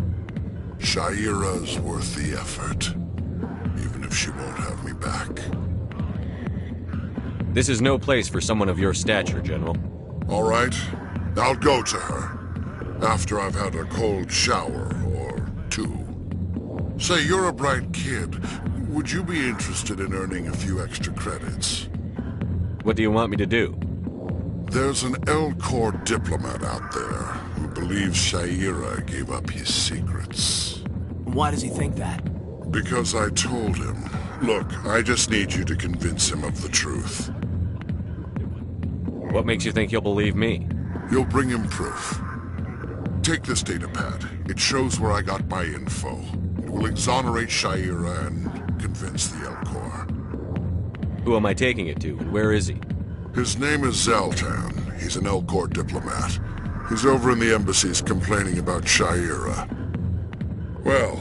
Sha'ira's worth the effort. Even if she won't have me back. This is no place for someone of your stature, General. All right. I'll go to her. After I've had a cold shower or two. Say, you're a bright kid. Would you be interested in earning a few extra credits? What do you want me to do? There's an L-Corps diplomat out there who believes Sha'ira gave up his secrets. Why does he think that? Because I told him. Look, I just need you to convince him of the truth. What makes you think he'll believe me? You'll bring him proof. Take this datapad. It shows where I got my info. It will exonerate Sha'ira and convince the L-Corps. Who am I taking it to, and where is he? His name is Zaltan. He's an L-Corps diplomat. He's over in the embassies complaining about Sha'ira. Well,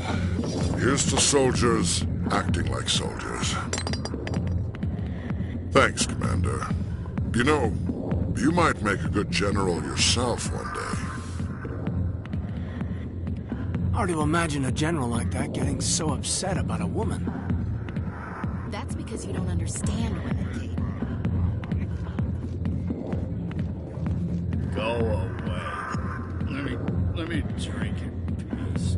here's to soldiers acting like soldiers. Thanks, Commander. You know, you might make a good general yourself one day. Hard to imagine a general like that getting so upset about a woman. That's because you don't understand women, Kate. Go away. Let me drink in peace.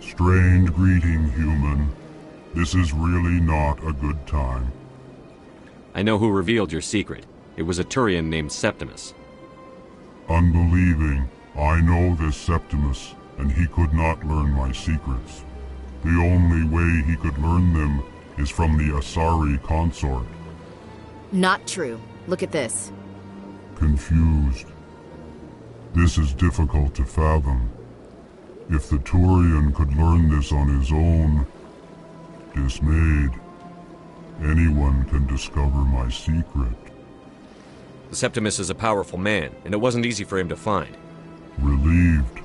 Strange greeting, human. This is really not a good time. I know who revealed your secret. It was a Turian named Septimus. Unbelieving, I know this Septimus, and he could not learn my secrets. The only way he could learn them is from the Asari Consort. Not true. Look at this. Confused. This is difficult to fathom. If the Turian could learn this on his own, dismayed, anyone can discover my secret. The Septimus is a powerful man, and it wasn't easy for him to find. Relieved.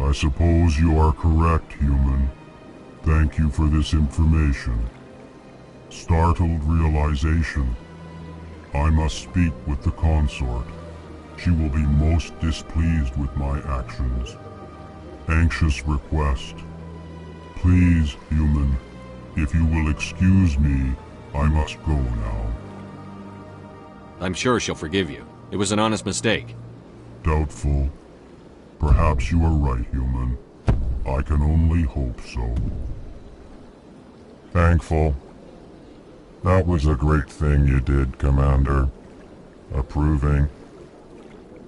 I suppose you are correct, human. Thank you for this information. Startled realization. I must speak with the consort. She will be most displeased with my actions. Anxious request. Please, human, if you will excuse me, I must go now. I'm sure she'll forgive you. It was an honest mistake. Doubtful. Perhaps you are right, human. I can only hope so. Thankful. That was a great thing you did, Commander. Approving.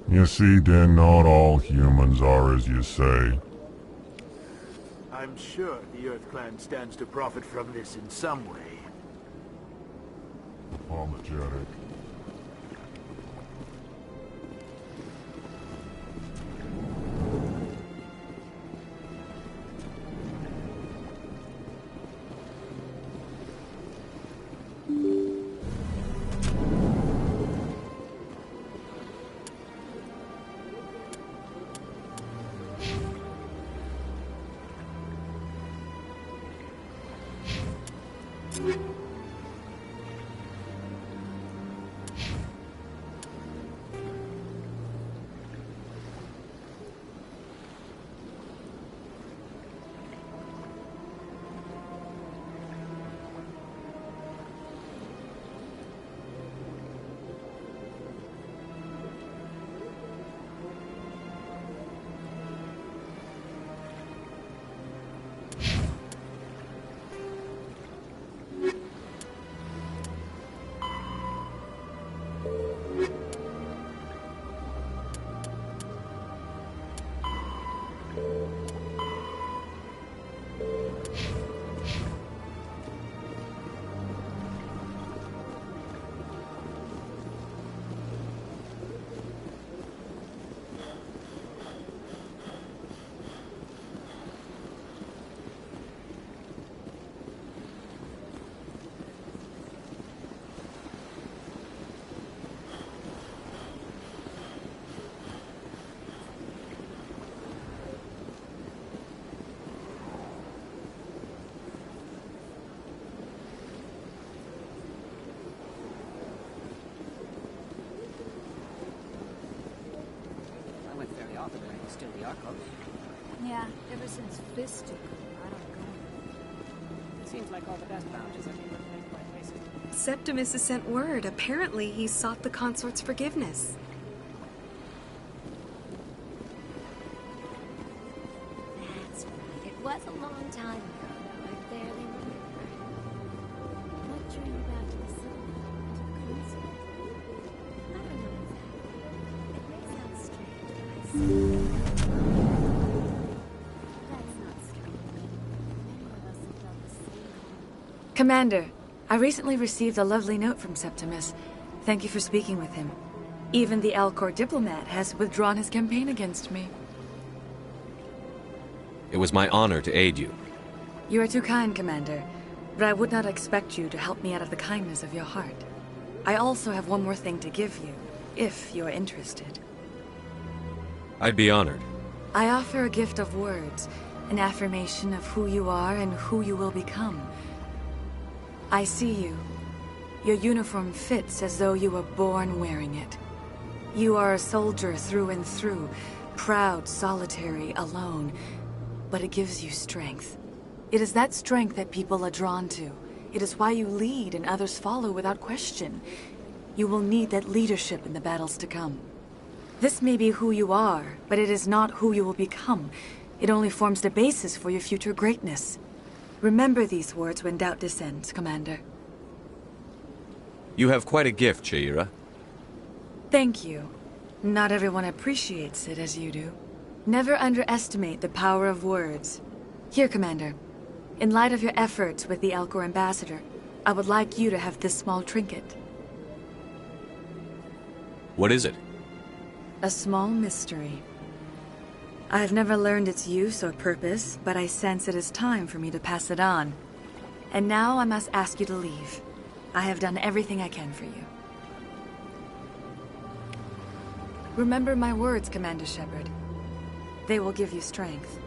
You see, Din, not all humans are as you say. I'm sure the Earth Clan stands to profit from this in some way. Apologetic. Yeah, ever since Fist took over, I don't go. It seems like all the best bounties are being replaced by places. Septimus has sent word. Apparently, he sought the consort's forgiveness. That's right. It was a long time ago, though. I barely remember. What drew you back to the Silver to the Consort? I don't know exactly. It may sound strange, but I see. That's not strange. Many of us have felt the same. Commander, I recently received a lovely note from Septimus. Thank you for speaking with him. Even the Alcor diplomat has withdrawn his campaign against me. It was my honor to aid you. You are too kind, Commander, but I would not expect you to help me out of the kindness of your heart. I also have one more thing to give you, if you are interested. I'd be honored. I offer a gift of words, an affirmation of who you are and who you will become. I see you. Your uniform fits as though you were born wearing it. You are a soldier through and through, proud, solitary, alone, but it gives you strength. It is that strength that people are drawn to. It is why you lead and others follow without question. You will need that leadership in the battles to come. This may be who you are, but it is not who you will become. It only forms the basis for your future greatness. Remember these words when doubt descends, Commander. You have quite a gift, Chora. Thank you. Not everyone appreciates it as you do. Never underestimate the power of words. Here, Commander. In light of your efforts with the Elcor Ambassador, I would like you to have this small trinket. What is it? A small mystery. I have never learned its use or purpose, but I sense it is time for me to pass it on. And now I must ask you to leave. I have done everything I can for you. Remember my words, Commander Shepard. They will give you strength.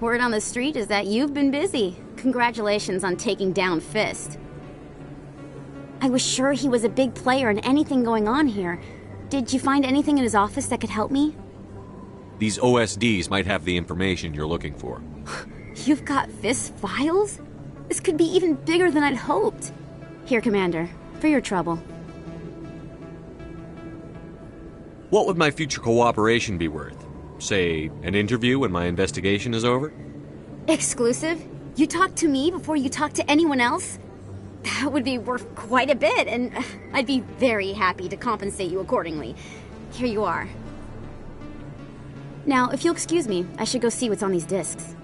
Word on the street is that you've been busy. Congratulations on taking down Fist. I was sure he was a big player in anything going on here. Did you find anything in his office that could help me? These OSDs might have the information you're looking for. You've got Fist's files? This could be even bigger than I'd hoped. Here, Commander, for your trouble. What would my future cooperation be worth? Say, an interview when my investigation is over? Exclusive? You talk to me before you talk to anyone else? That would be worth quite a bit, and I'd be very happy to compensate you accordingly. Here you are. Now, if you'll excuse me, I should go see what's on these discs.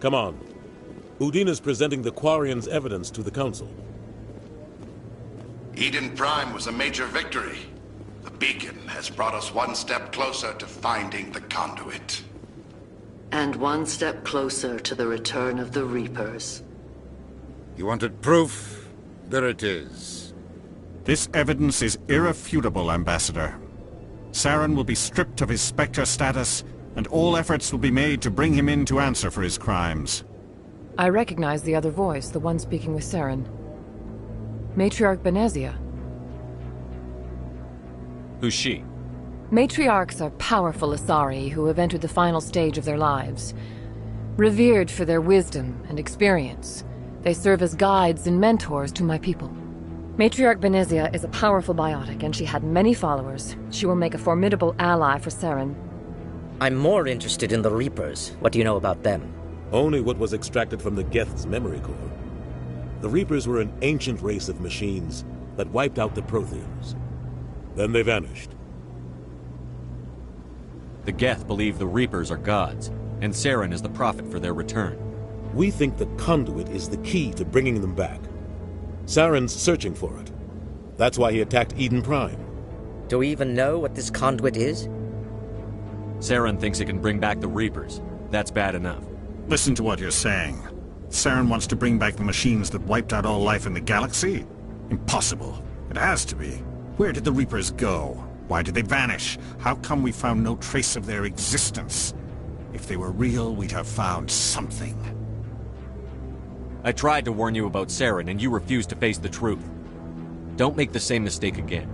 Come on. Udina's presenting the Quarian's evidence to the Council. Eden Prime was a major victory. The beacon has brought us one step closer to finding the conduit. And one step closer to the return of the Reapers. You wanted proof? There it is. This evidence is irrefutable, Ambassador. Saren will be stripped of his Spectre status, and all efforts will be made to bring him in to answer for his crimes. I recognize the other voice, the one speaking with Saren. Matriarch Benezia. Who's she? Matriarchs are powerful Asari who have entered the final stage of their lives. Revered for their wisdom and experience, they serve as guides and mentors to my people. Matriarch Benezia is a powerful biotic, and she had many followers. She will make a formidable ally for Saren. I'm more interested in the Reapers. What do you know about them? Only what was extracted from the Geth's memory core. The Reapers were an ancient race of machines that wiped out the Protheans. Then they vanished. The Geth believe the Reapers are gods, and Saren is the prophet for their return. We think the conduit is the key to bringing them back. Saren's searching for it. That's why he attacked Eden Prime. Do we even know what this conduit is? Saren thinks it can bring back the Reapers. That's bad enough. Listen to what you're saying. Saren wants to bring back the machines that wiped out all life in the galaxy? Impossible. It has to be. Where did the Reapers go? Why did they vanish? How come we found no trace of their existence? If they were real, we'd have found something. I tried to warn you about Saren, and you refused to face the truth. Don't make the same mistake again.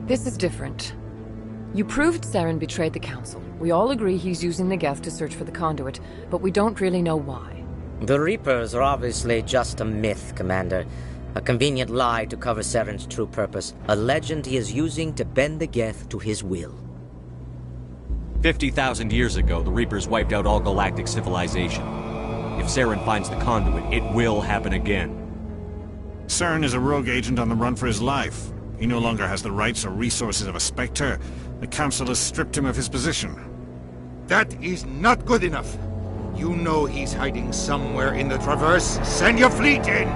This is different. You proved Saren betrayed the Council. We all agree he's using the Geth to search for the conduit, but we don't really know why. The Reapers are obviously just a myth, Commander. A convenient lie to cover Saren's true purpose. A legend he is using to bend the Geth to his will. 50,000 years ago, the Reapers wiped out all galactic civilization. If Saren finds the conduit, it will happen again. Saren is a rogue agent on the run for his life. He no longer has the rights or resources of a Spectre. The Council has stripped him of his position. That is not good enough. You know he's hiding somewhere in the Traverse. Send your fleet in!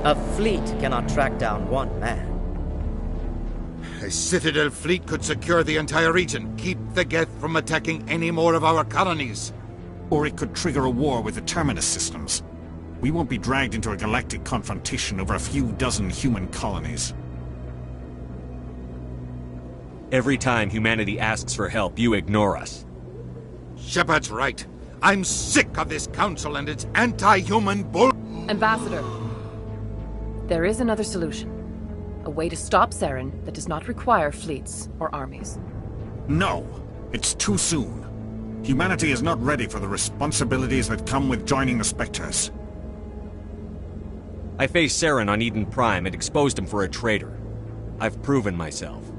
A fleet cannot track down one man. A Citadel fleet could secure the entire region, keep the Geth from attacking any more of our colonies. Or it could trigger a war with the Terminus systems. We won't be dragged into a galactic confrontation over a few dozen human colonies. Every time humanity asks for help, you ignore us. Shepard's right. I'm sick of this council and its anti-human bull... Ambassador, there is another solution. A way to stop Saren that does not require fleets or armies. No, it's too soon. Humanity is not ready for the responsibilities that come with joining the Spectres. I faced Saren on Eden Prime and exposed him for a traitor. I've proven myself.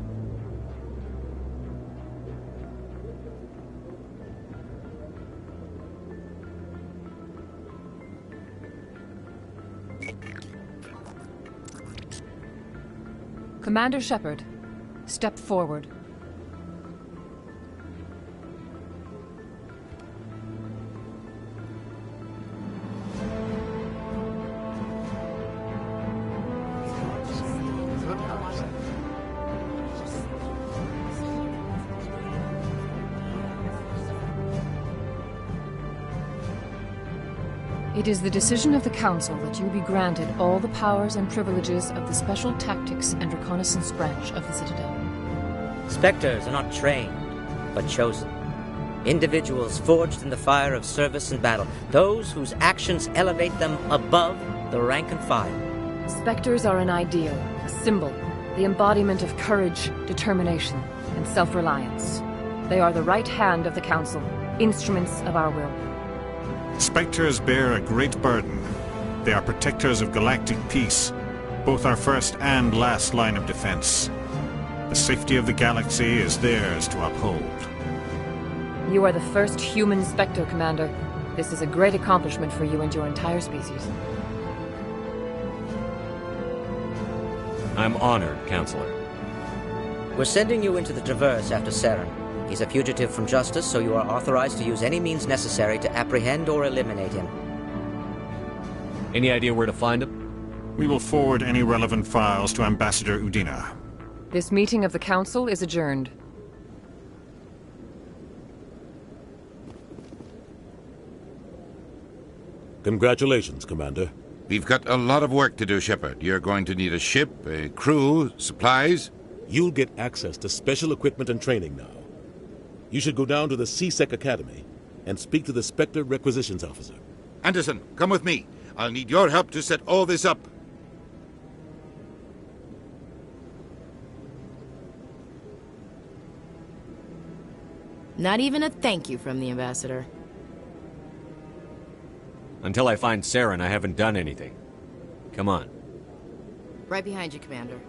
Commander Shepard, step forward. It is the decision of the Council that you be granted all the powers and privileges of the Special Tactics and Reconnaissance branch of the Citadel. Spectres are not trained, but chosen. Individuals forged in the fire of service and battle. Those whose actions elevate them above the rank and file. Spectres are an ideal, a symbol, the embodiment of courage, determination, and self-reliance. They are the right hand of the Council, instruments of our will. Spectres bear a great burden. They are protectors of galactic peace, both our first and last line of defense. The safety of the galaxy is theirs to uphold. You are the first human Spectre, Commander. This is a great accomplishment for you and your entire species. I'm honored, Counselor. We're sending you into the Traverse after Saren. He's a fugitive from justice, so you are authorized to use any means necessary to apprehend or eliminate him. Any idea where to find him? We will forward any relevant files to Ambassador Udina. This meeting of the Council is adjourned. Congratulations, Commander. We've got a lot of work to do, Shepard. You're going to need a ship, a crew, supplies. You'll get access to special equipment and training now. You should go down to the C-Sec Academy and speak to the Spectre Requisitions Officer. Anderson, come with me. I'll need your help to set all this up. Not even a thank you from the Ambassador. Until I find Saren, I haven't done anything. Come on. Right behind you, Commander.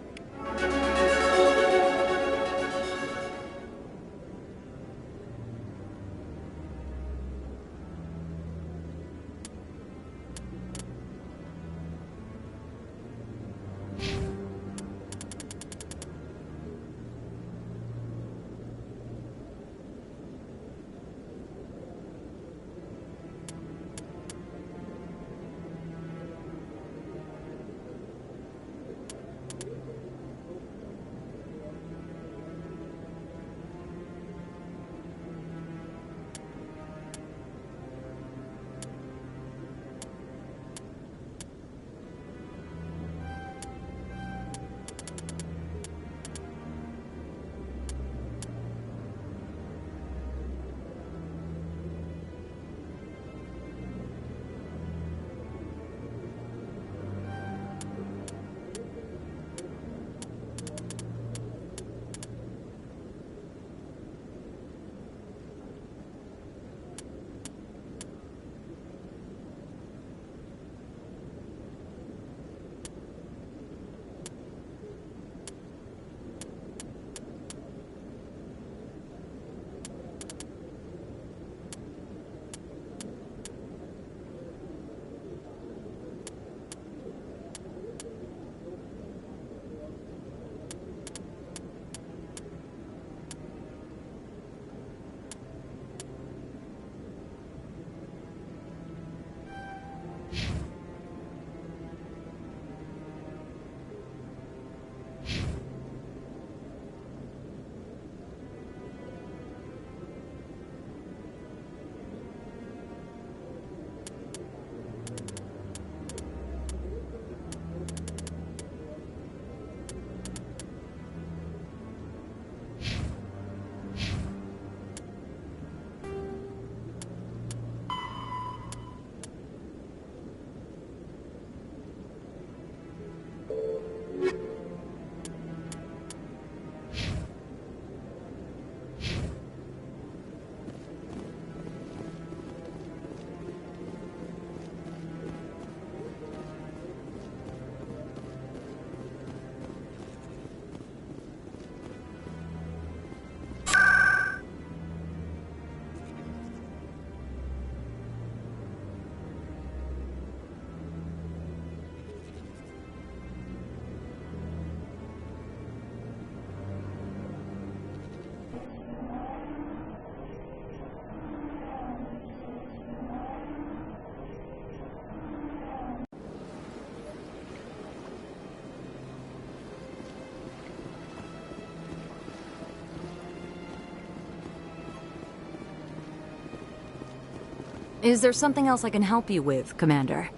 Is there something else I can help you with, Commander?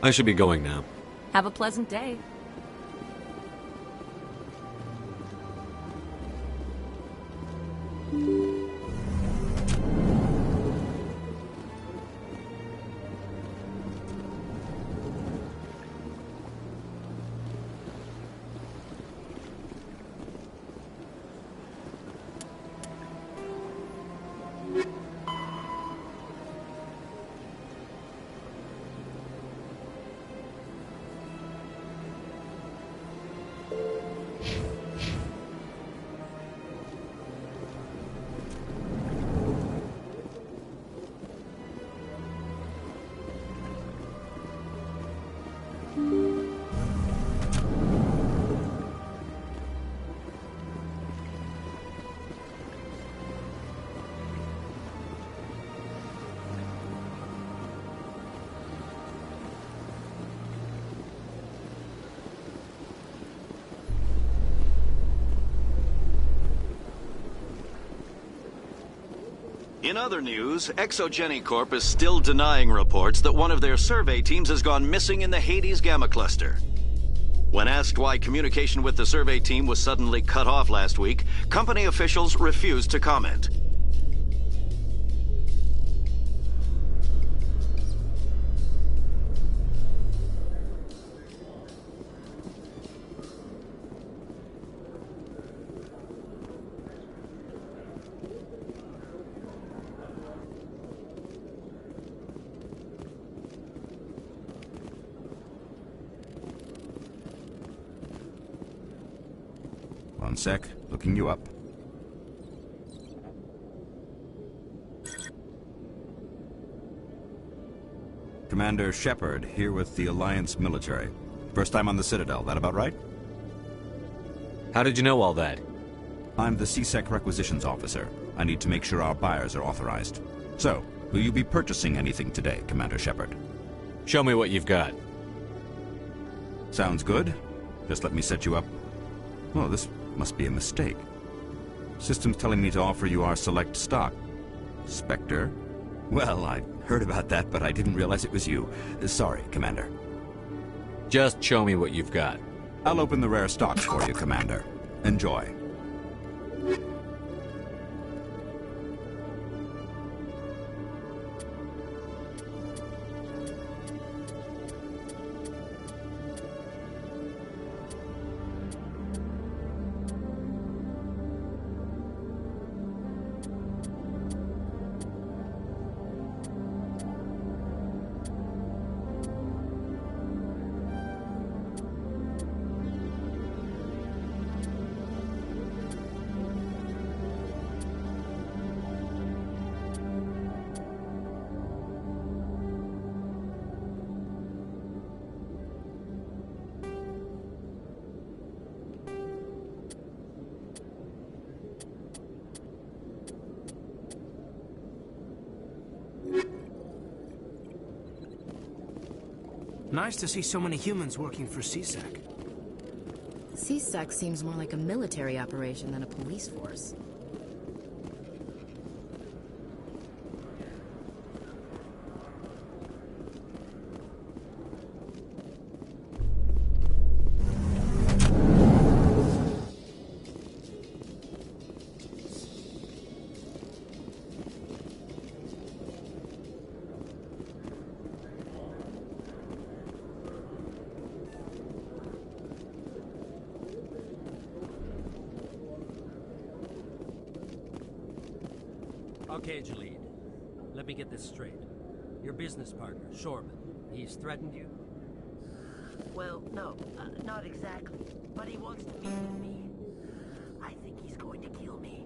I should be going now. Have a pleasant day. In other news, Exogeny Corp is still denying reports that one of their survey teams has gone missing in the Hades Gamma Cluster. When asked why communication with the survey team was suddenly cut off last week, company officials refused to comment. One sec, looking you up. Commander Shepard, here with the Alliance military. First time on the Citadel, that about right? How did you know all that? I'm the CSEC requisitions officer. I need to make sure our buyers are authorized. So, will you be purchasing anything today, Commander Shepard? Show me what you've got. Sounds good. Just let me set you up. Oh, this must be a mistake. System's telling me to offer you our select stock. Spectre? Well, I heard about that, but I didn't realize it was you. Sorry, Commander. Just show me what you've got. I'll open the rare stocks for you, Commander. Enjoy. Nice to see so many humans working for CSEC. CSEC seems more like a military operation than a police force. Okay, Jahleed. Let me get this straight. Your business partner, Chorban, he's threatened you? Well, no, not exactly. But he wants to meet with me. I think he's going to kill me.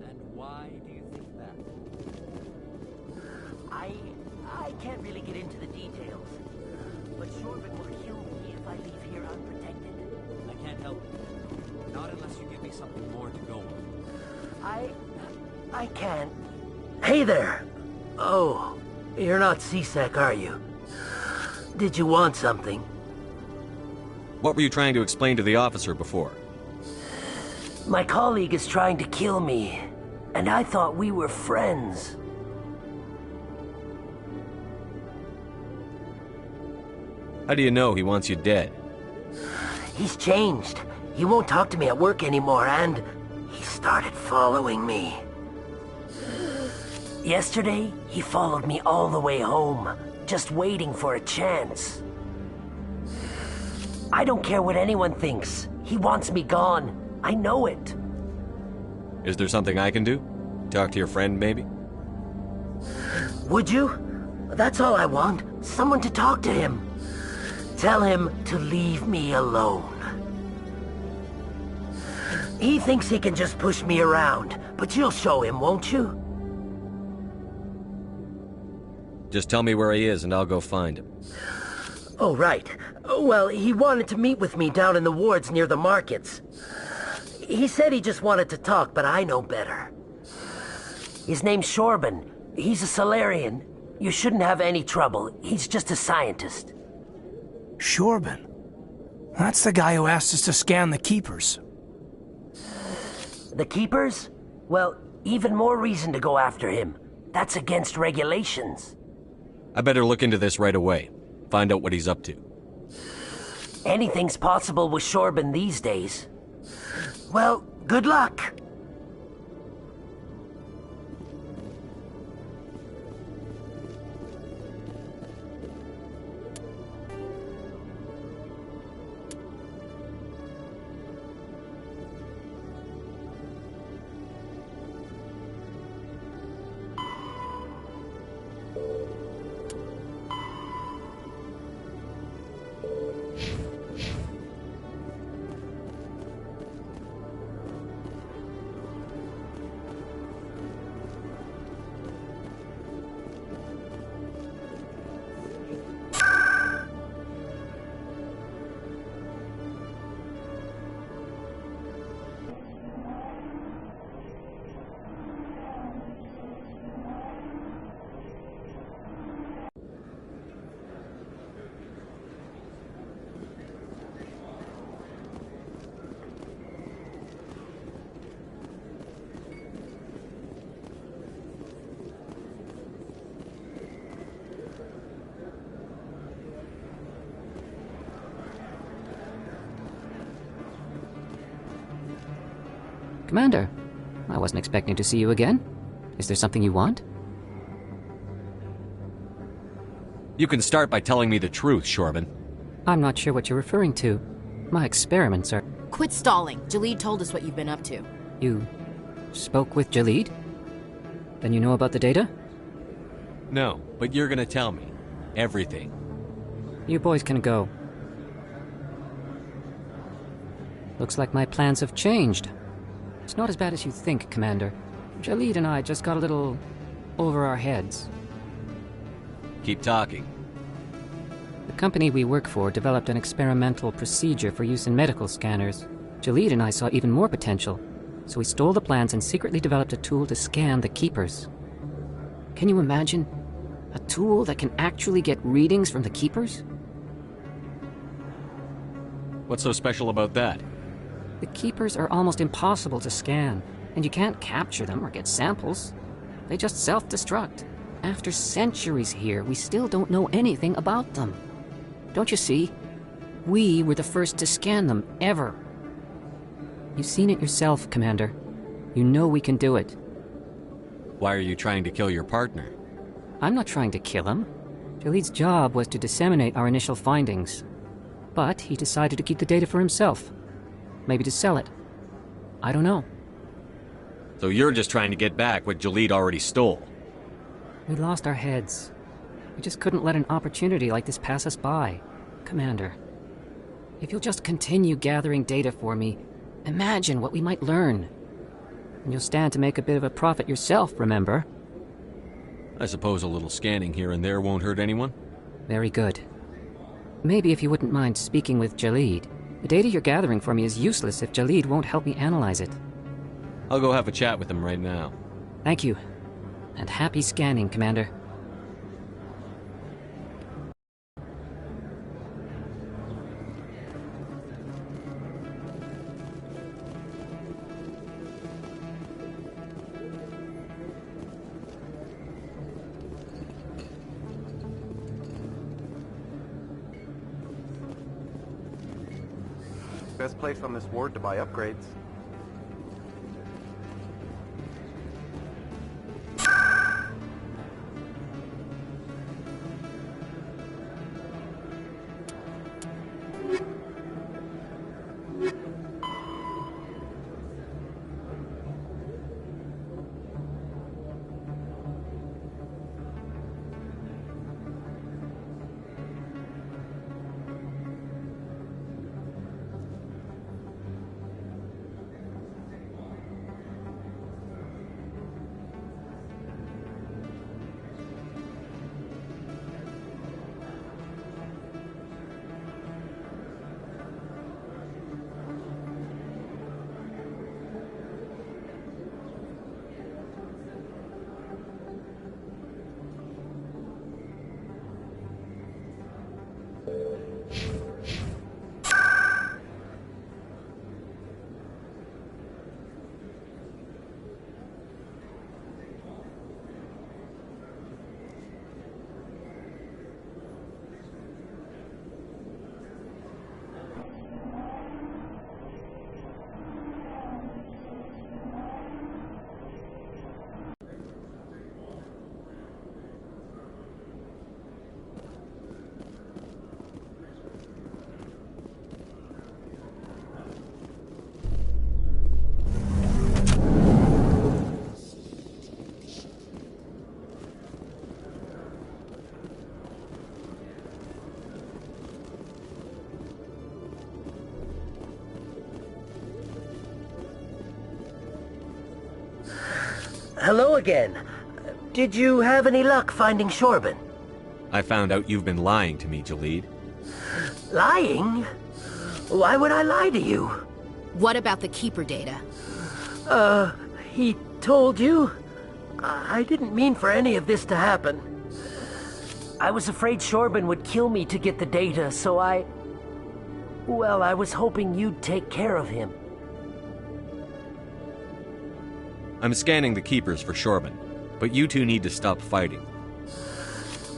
And why do you think that? I can't really get into the details. But Chorban will kill me if I leave here unprotected. I can't help you. Not unless you give me something more to go on. I can't. Hey there! Oh, you're not CSEC, are you? Did you want something? What were you trying to explain to the officer before? My colleague is trying to kill me, and I thought we were friends. How do you know he wants you dead? He's changed. He won't talk to me at work anymore, and he started following me. Yesterday, he followed me all the way home, just waiting for a chance. I don't care what anyone thinks. He wants me gone. I know it. Is there something I can do? Talk to your friend, maybe? Would you? That's all I want. Someone to talk to him. Tell him to leave me alone. He thinks he can just push me around, but you'll show him, won't you? Just tell me where he is and I'll go find him. Oh, right. Well, he wanted to meet with me down in the wards near the markets. He said he just wanted to talk, but I know better. His name's Chorban. He's a Salarian. You shouldn't have any trouble. He's just a scientist. Chorban? That's the guy who asked us to scan the Keepers. The Keepers? Well, Even more reason to go after him. That's against regulations. I better look into this right away. Find out what he's up to. Anything's possible with Chorban these days. Well, good luck. Commander, I wasn't expecting to see you again. Is there something you want? You can start by telling me the truth, Chorban. I'm not sure what you're referring to. My experiments are... Quit stalling. Jahleed told us what you've been up to. You spoke with Jahleed? Then you know about the data? No, but you're gonna tell me. Everything. You boys can go. Looks like my plans have changed. It's not as bad as you think, Commander. Jahleed and I just got a little over our heads. Keep talking. The company we work for developed an experimental procedure for use in medical scanners. Jahleed and I saw even more potential, so we stole the plans and secretly developed a tool to scan the Keepers. Can you imagine? A tool that can actually get readings from the Keepers? What's so special about that? The Keepers are almost impossible to scan, and you can't capture them or get samples. They just self-destruct. After centuries here, we still don't know anything about them. Don't you see? We were the first to scan them, ever. You've seen it yourself, Commander. You know we can do it. Why are you trying to kill your partner? I'm not trying to kill him. Jahleed's job was to disseminate our initial findings. But he decided to keep the data for himself. Maybe to sell it. I don't know. So you're just trying to get back what Jahleed already stole? We lost our heads. We just couldn't let an opportunity like this pass us by. Commander, if you'll just continue gathering data for me, imagine what we might learn. And you'll stand to make a bit of a profit yourself, remember? I suppose a little scanning here and there won't hurt anyone? Very good. Maybe if you wouldn't mind speaking with Jahleed. The data you're gathering for me is useless if Jahleed won't help me analyze it. I'll go have a chat with him right now. Thank you. And happy scanning, Commander. Best place on this ward to buy upgrades. hello again. Did you have any luck finding Chorban? I found out you've been lying to me, Jahleed. Lying? Why would I lie to you? What about the Keeper data? He told you? I didn't mean for any of this to happen. I was afraid Chorban would kill me to get the data, so well, I was hoping you'd take care of him. I'm scanning the Keepers for Chorban, but you two need to stop fighting.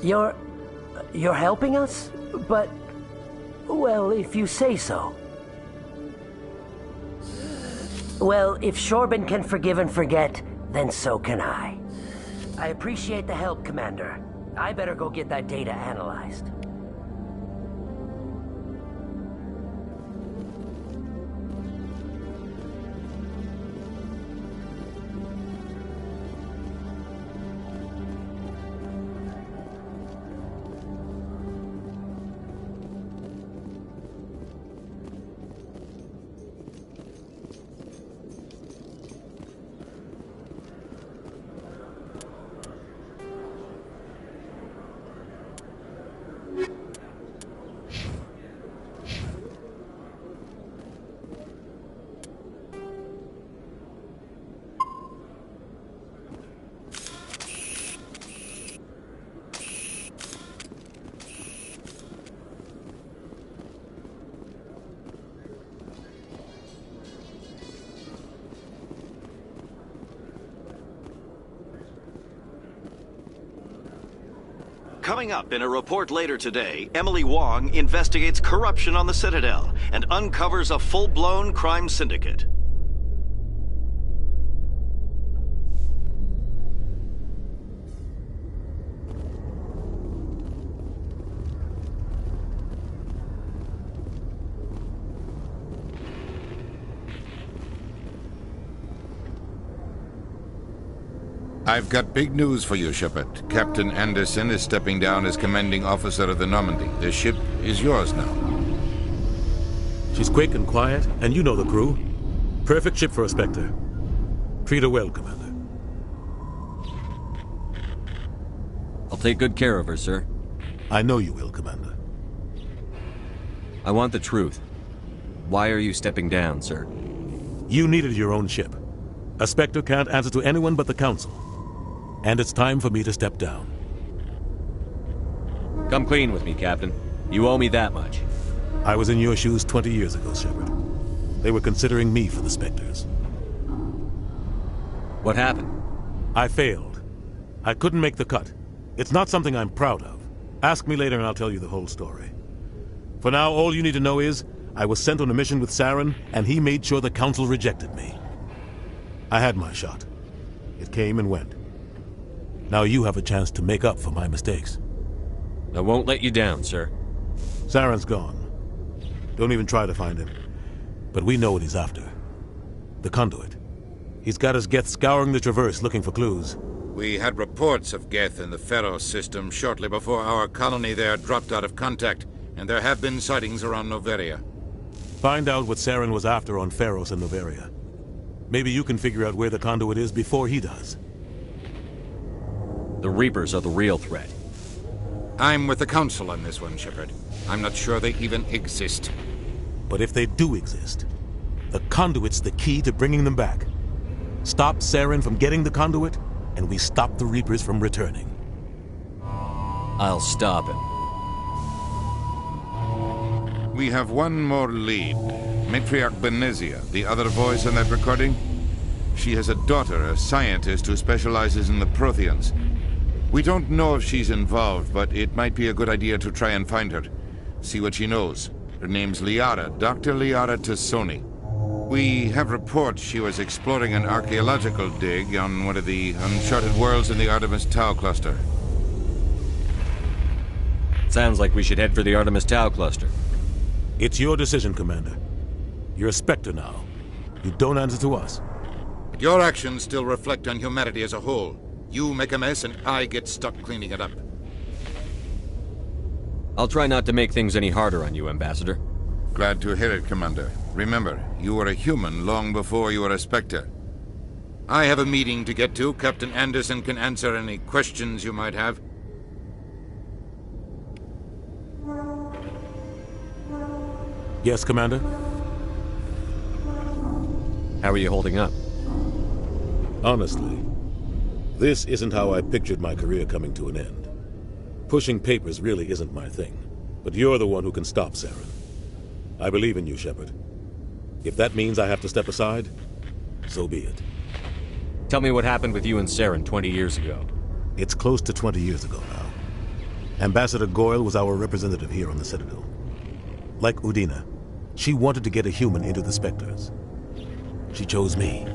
You're helping us? But, well, if you say so. Well, if Chorban can forgive and forget, then so can I. I appreciate the help, Commander. I better go get that data analyzed. Coming up in a report later today, Emily Wong investigates corruption on the Citadel and uncovers a full-blown crime syndicate. I've got big news for you, Shepard. Captain Anderson is stepping down as commanding officer of the Normandy. The ship is yours now. She's quick and quiet, and you know the crew. Perfect ship for a Spectre. Treat her well, Commander. I'll take good care of her, sir. I know you will, Commander. I want the truth. Why are you stepping down, sir? You needed your own ship. A Spectre can't answer to anyone but the Council. And it's time for me to step down. Come clean with me, Captain. You owe me that much. I was in your shoes 20 years ago, Shepard. They were considering me for the Spectres. What happened? I failed. I couldn't make the cut. It's not something I'm proud of. Ask me later and I'll tell you the whole story. For now, all you need to know is, I was sent on a mission with Saren, and he made sure the Council rejected me. I had my shot. It came and went. Now you have a chance to make up for my mistakes. I won't let you down, sir. Saren's gone. Don't even try to find him. But we know what he's after. The conduit. He's got his Geth scouring the Traverse looking for clues. We had reports of Geth in the Pharos system shortly before our colony there dropped out of contact, and there have been sightings around Noveria. Find out what Saren was after on Pharos and Noveria. Maybe you can figure out where the conduit is before he does. The Reapers are the real threat. I'm with the Council on this one, Shepard. I'm not sure they even exist. But if they do exist, the conduit's the key to bringing them back. Stop Saren from getting the conduit, and we stop the Reapers from returning. I'll stop him. We have one more lead. Matriarch Benezia, the other voice on that recording. She has a daughter, a scientist who specializes in the Protheans. We don't know if she's involved, but it might be a good idea to try and find her. See what she knows. Her name's Liara, Dr. Liara Tassoni. We have reports she was exploring an archaeological dig on one of the uncharted worlds in the Artemis Tau cluster. Sounds like we should head for the Artemis Tau cluster. It's your decision, Commander. You're a Spectre now. You don't answer to us. But your actions still reflect on humanity as a whole. You make a mess and I get stuck cleaning it up. I'll try not to make things any harder on you, Ambassador. Glad to hear it, Commander. Remember, you were a human long before you were a Spectre. I have a meeting to get to. Captain Anderson can answer any questions you might have. Yes, Commander? How are you holding up? Honestly, this isn't how I pictured my career coming to an end. Pushing papers really isn't my thing, but you're the one who can stop Saren. I believe in you, Shepard. If that means I have to step aside, so be it. Tell me what happened with you and Saren 20 years ago. It's close to 20 years ago now. Ambassador Goyle was our representative here on the Citadel. Like Udina, she wanted to get a human into the Spectres. She chose me.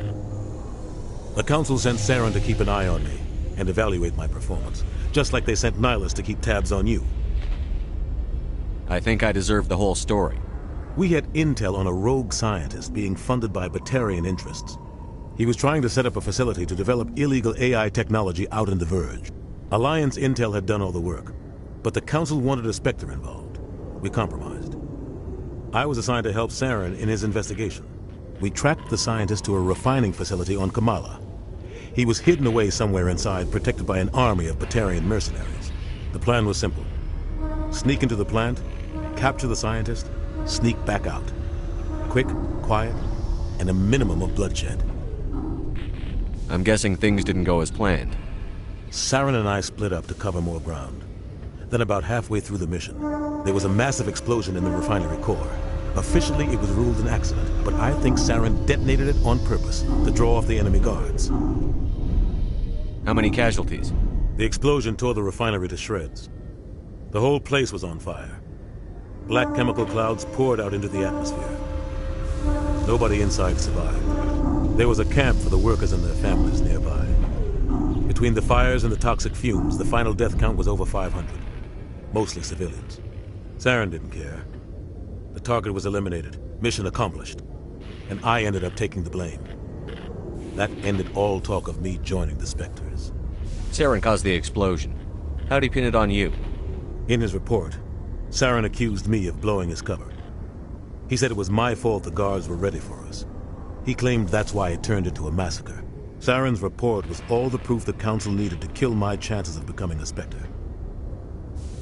The Council sent Saren to keep an eye on me and evaluate my performance, just like they sent Nihilus to keep tabs on you. I think I deserve the whole story. We had intel on a rogue scientist being funded by Batarian interests. He was trying to set up a facility to develop illegal AI technology out in the Verge. Alliance intel had done all the work, but the Council wanted a Spectre involved. We compromised. I was assigned to help Saren in his investigation. We tracked the scientist to a refining facility on Kamala. He was hidden away somewhere inside, protected by an army of Batarian mercenaries. The plan was simple. Sneak into the plant, capture the scientist, sneak back out. Quick, quiet, and a minimum of bloodshed. I'm guessing things didn't go as planned. Saren and I split up to cover more ground. Then about halfway through the mission, there was a massive explosion in the refinery core. Officially, it was ruled an accident, but I think Saren detonated it on purpose to draw off the enemy guards. How many casualties? The explosion tore the refinery to shreds. The whole place was on fire. Black chemical clouds poured out into the atmosphere. Nobody inside survived. There was a camp for the workers and their families nearby. Between the fires and the toxic fumes, the final death count was over 500. Mostly civilians. Saren didn't care. The target was eliminated, mission accomplished, and I ended up taking the blame. That ended all talk of me joining the Spectres. Saren caused the explosion. How'd he pin it on you? In his report, Saren accused me of blowing his cover. He said it was my fault the guards were ready for us. He claimed that's why it turned into a massacre. Saren's report was all the proof the Council needed to kill my chances of becoming a Spectre.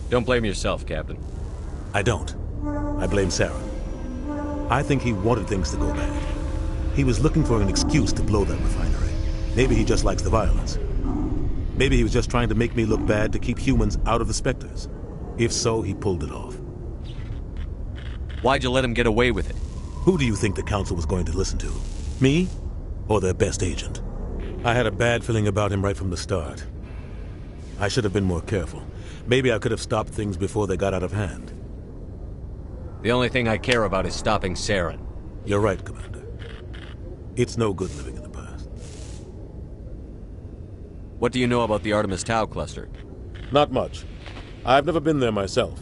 Don't blame yourself, Captain. I don't. I blame Saren. I think he wanted things to go bad. He was looking for an excuse to blow that refinery. Maybe he just likes the violence. Maybe he was just trying to make me look bad to keep humans out of the Spectres. If so, he pulled it off. Why'd you let him get away with it? Who do you think the Council was going to listen to? Me? Or their best agent? I had a bad feeling about him right from the start. I should have been more careful. Maybe I could have stopped things before they got out of hand. The only thing I care about is stopping Saren. You're right, Commander. It's no good living in the past. What do you know about the Artemis Tau cluster? Not much. I've never been there myself.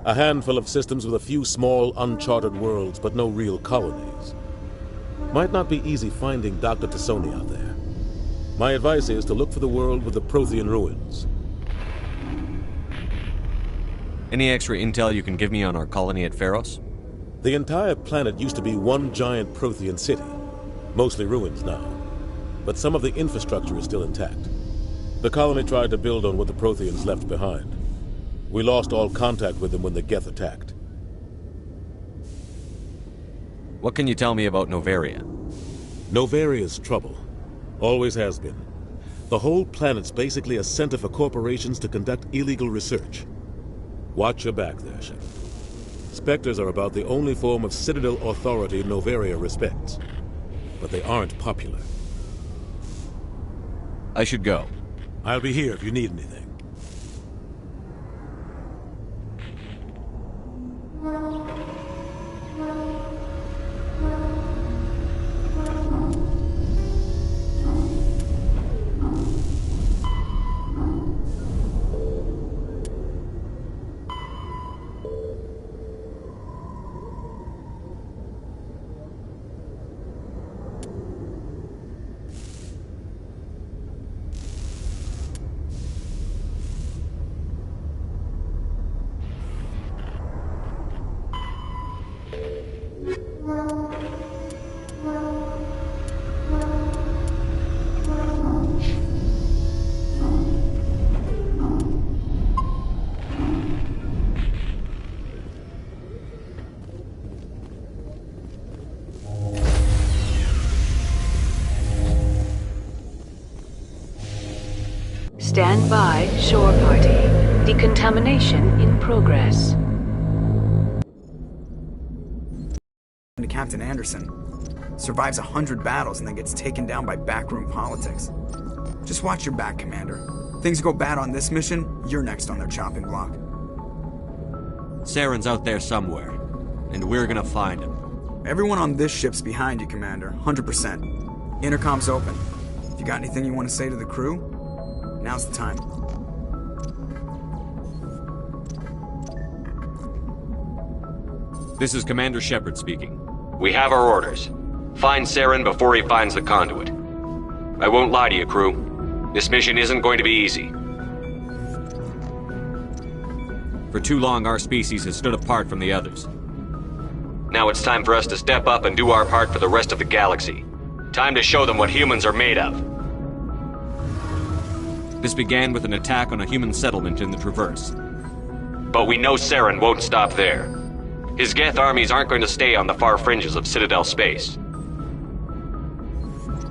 A handful of systems with a few small, uncharted worlds, but no real colonies. Might not be easy finding Dr. Tassoni out there. My advice is to look for the world with the Prothean ruins. Any extra intel you can give me on our colony at Pharos? The entire planet used to be one giant Prothean city. Mostly ruins now. But some of the infrastructure is still intact. The colony tried to build on what the Protheans left behind. We lost all contact with them when the Geth attacked. What can you tell me about Novaria? Novaria's trouble. Always has been. The whole planet's basically a center for corporations to conduct illegal research. Watch your back there, Shepard. Spectres are about the only form of Citadel authority Novaria respects. But they aren't popular. I should go. I'll be here if you need anything. Stand by, shore party. Decontamination in progress. To Captain Anderson. Survives 100 battles and then gets taken down by backroom politics. Just watch your back, Commander. Things go bad on this mission, you're next on their chopping block. Saren's out there somewhere, and we're gonna find him. Everyone on this ship's behind you, Commander. 100%. Intercom's open. If you got anything you want to say to the crew, now's the time. This is Commander Shepard speaking. We have our orders. Find Saren before he finds the conduit. I won't lie to you, crew. This mission isn't going to be easy. For too long, our species has stood apart from the others. Now it's time for us to step up and do our part for the rest of the galaxy. Time to show them what humans are made of. This began with an attack on a human settlement in the Traverse. But we know Saren won't stop there. His Geth armies aren't going to stay on the far fringes of Citadel space.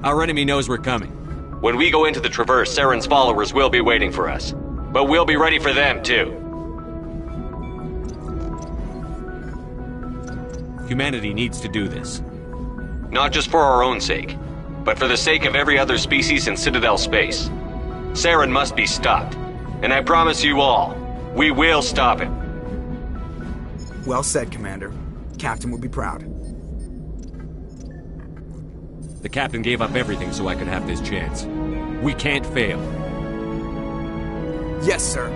Our enemy knows we're coming. When we go into the Traverse, Saren's followers will be waiting for us. But we'll be ready for them, too. Humanity needs to do this. Not just for our own sake, but for the sake of every other species in Citadel space. Saren must be stopped. And I promise you all, we will stop him. Well said, Commander. Captain will be proud. The captain gave up everything so I could have this chance. We can't fail. Yes, sir.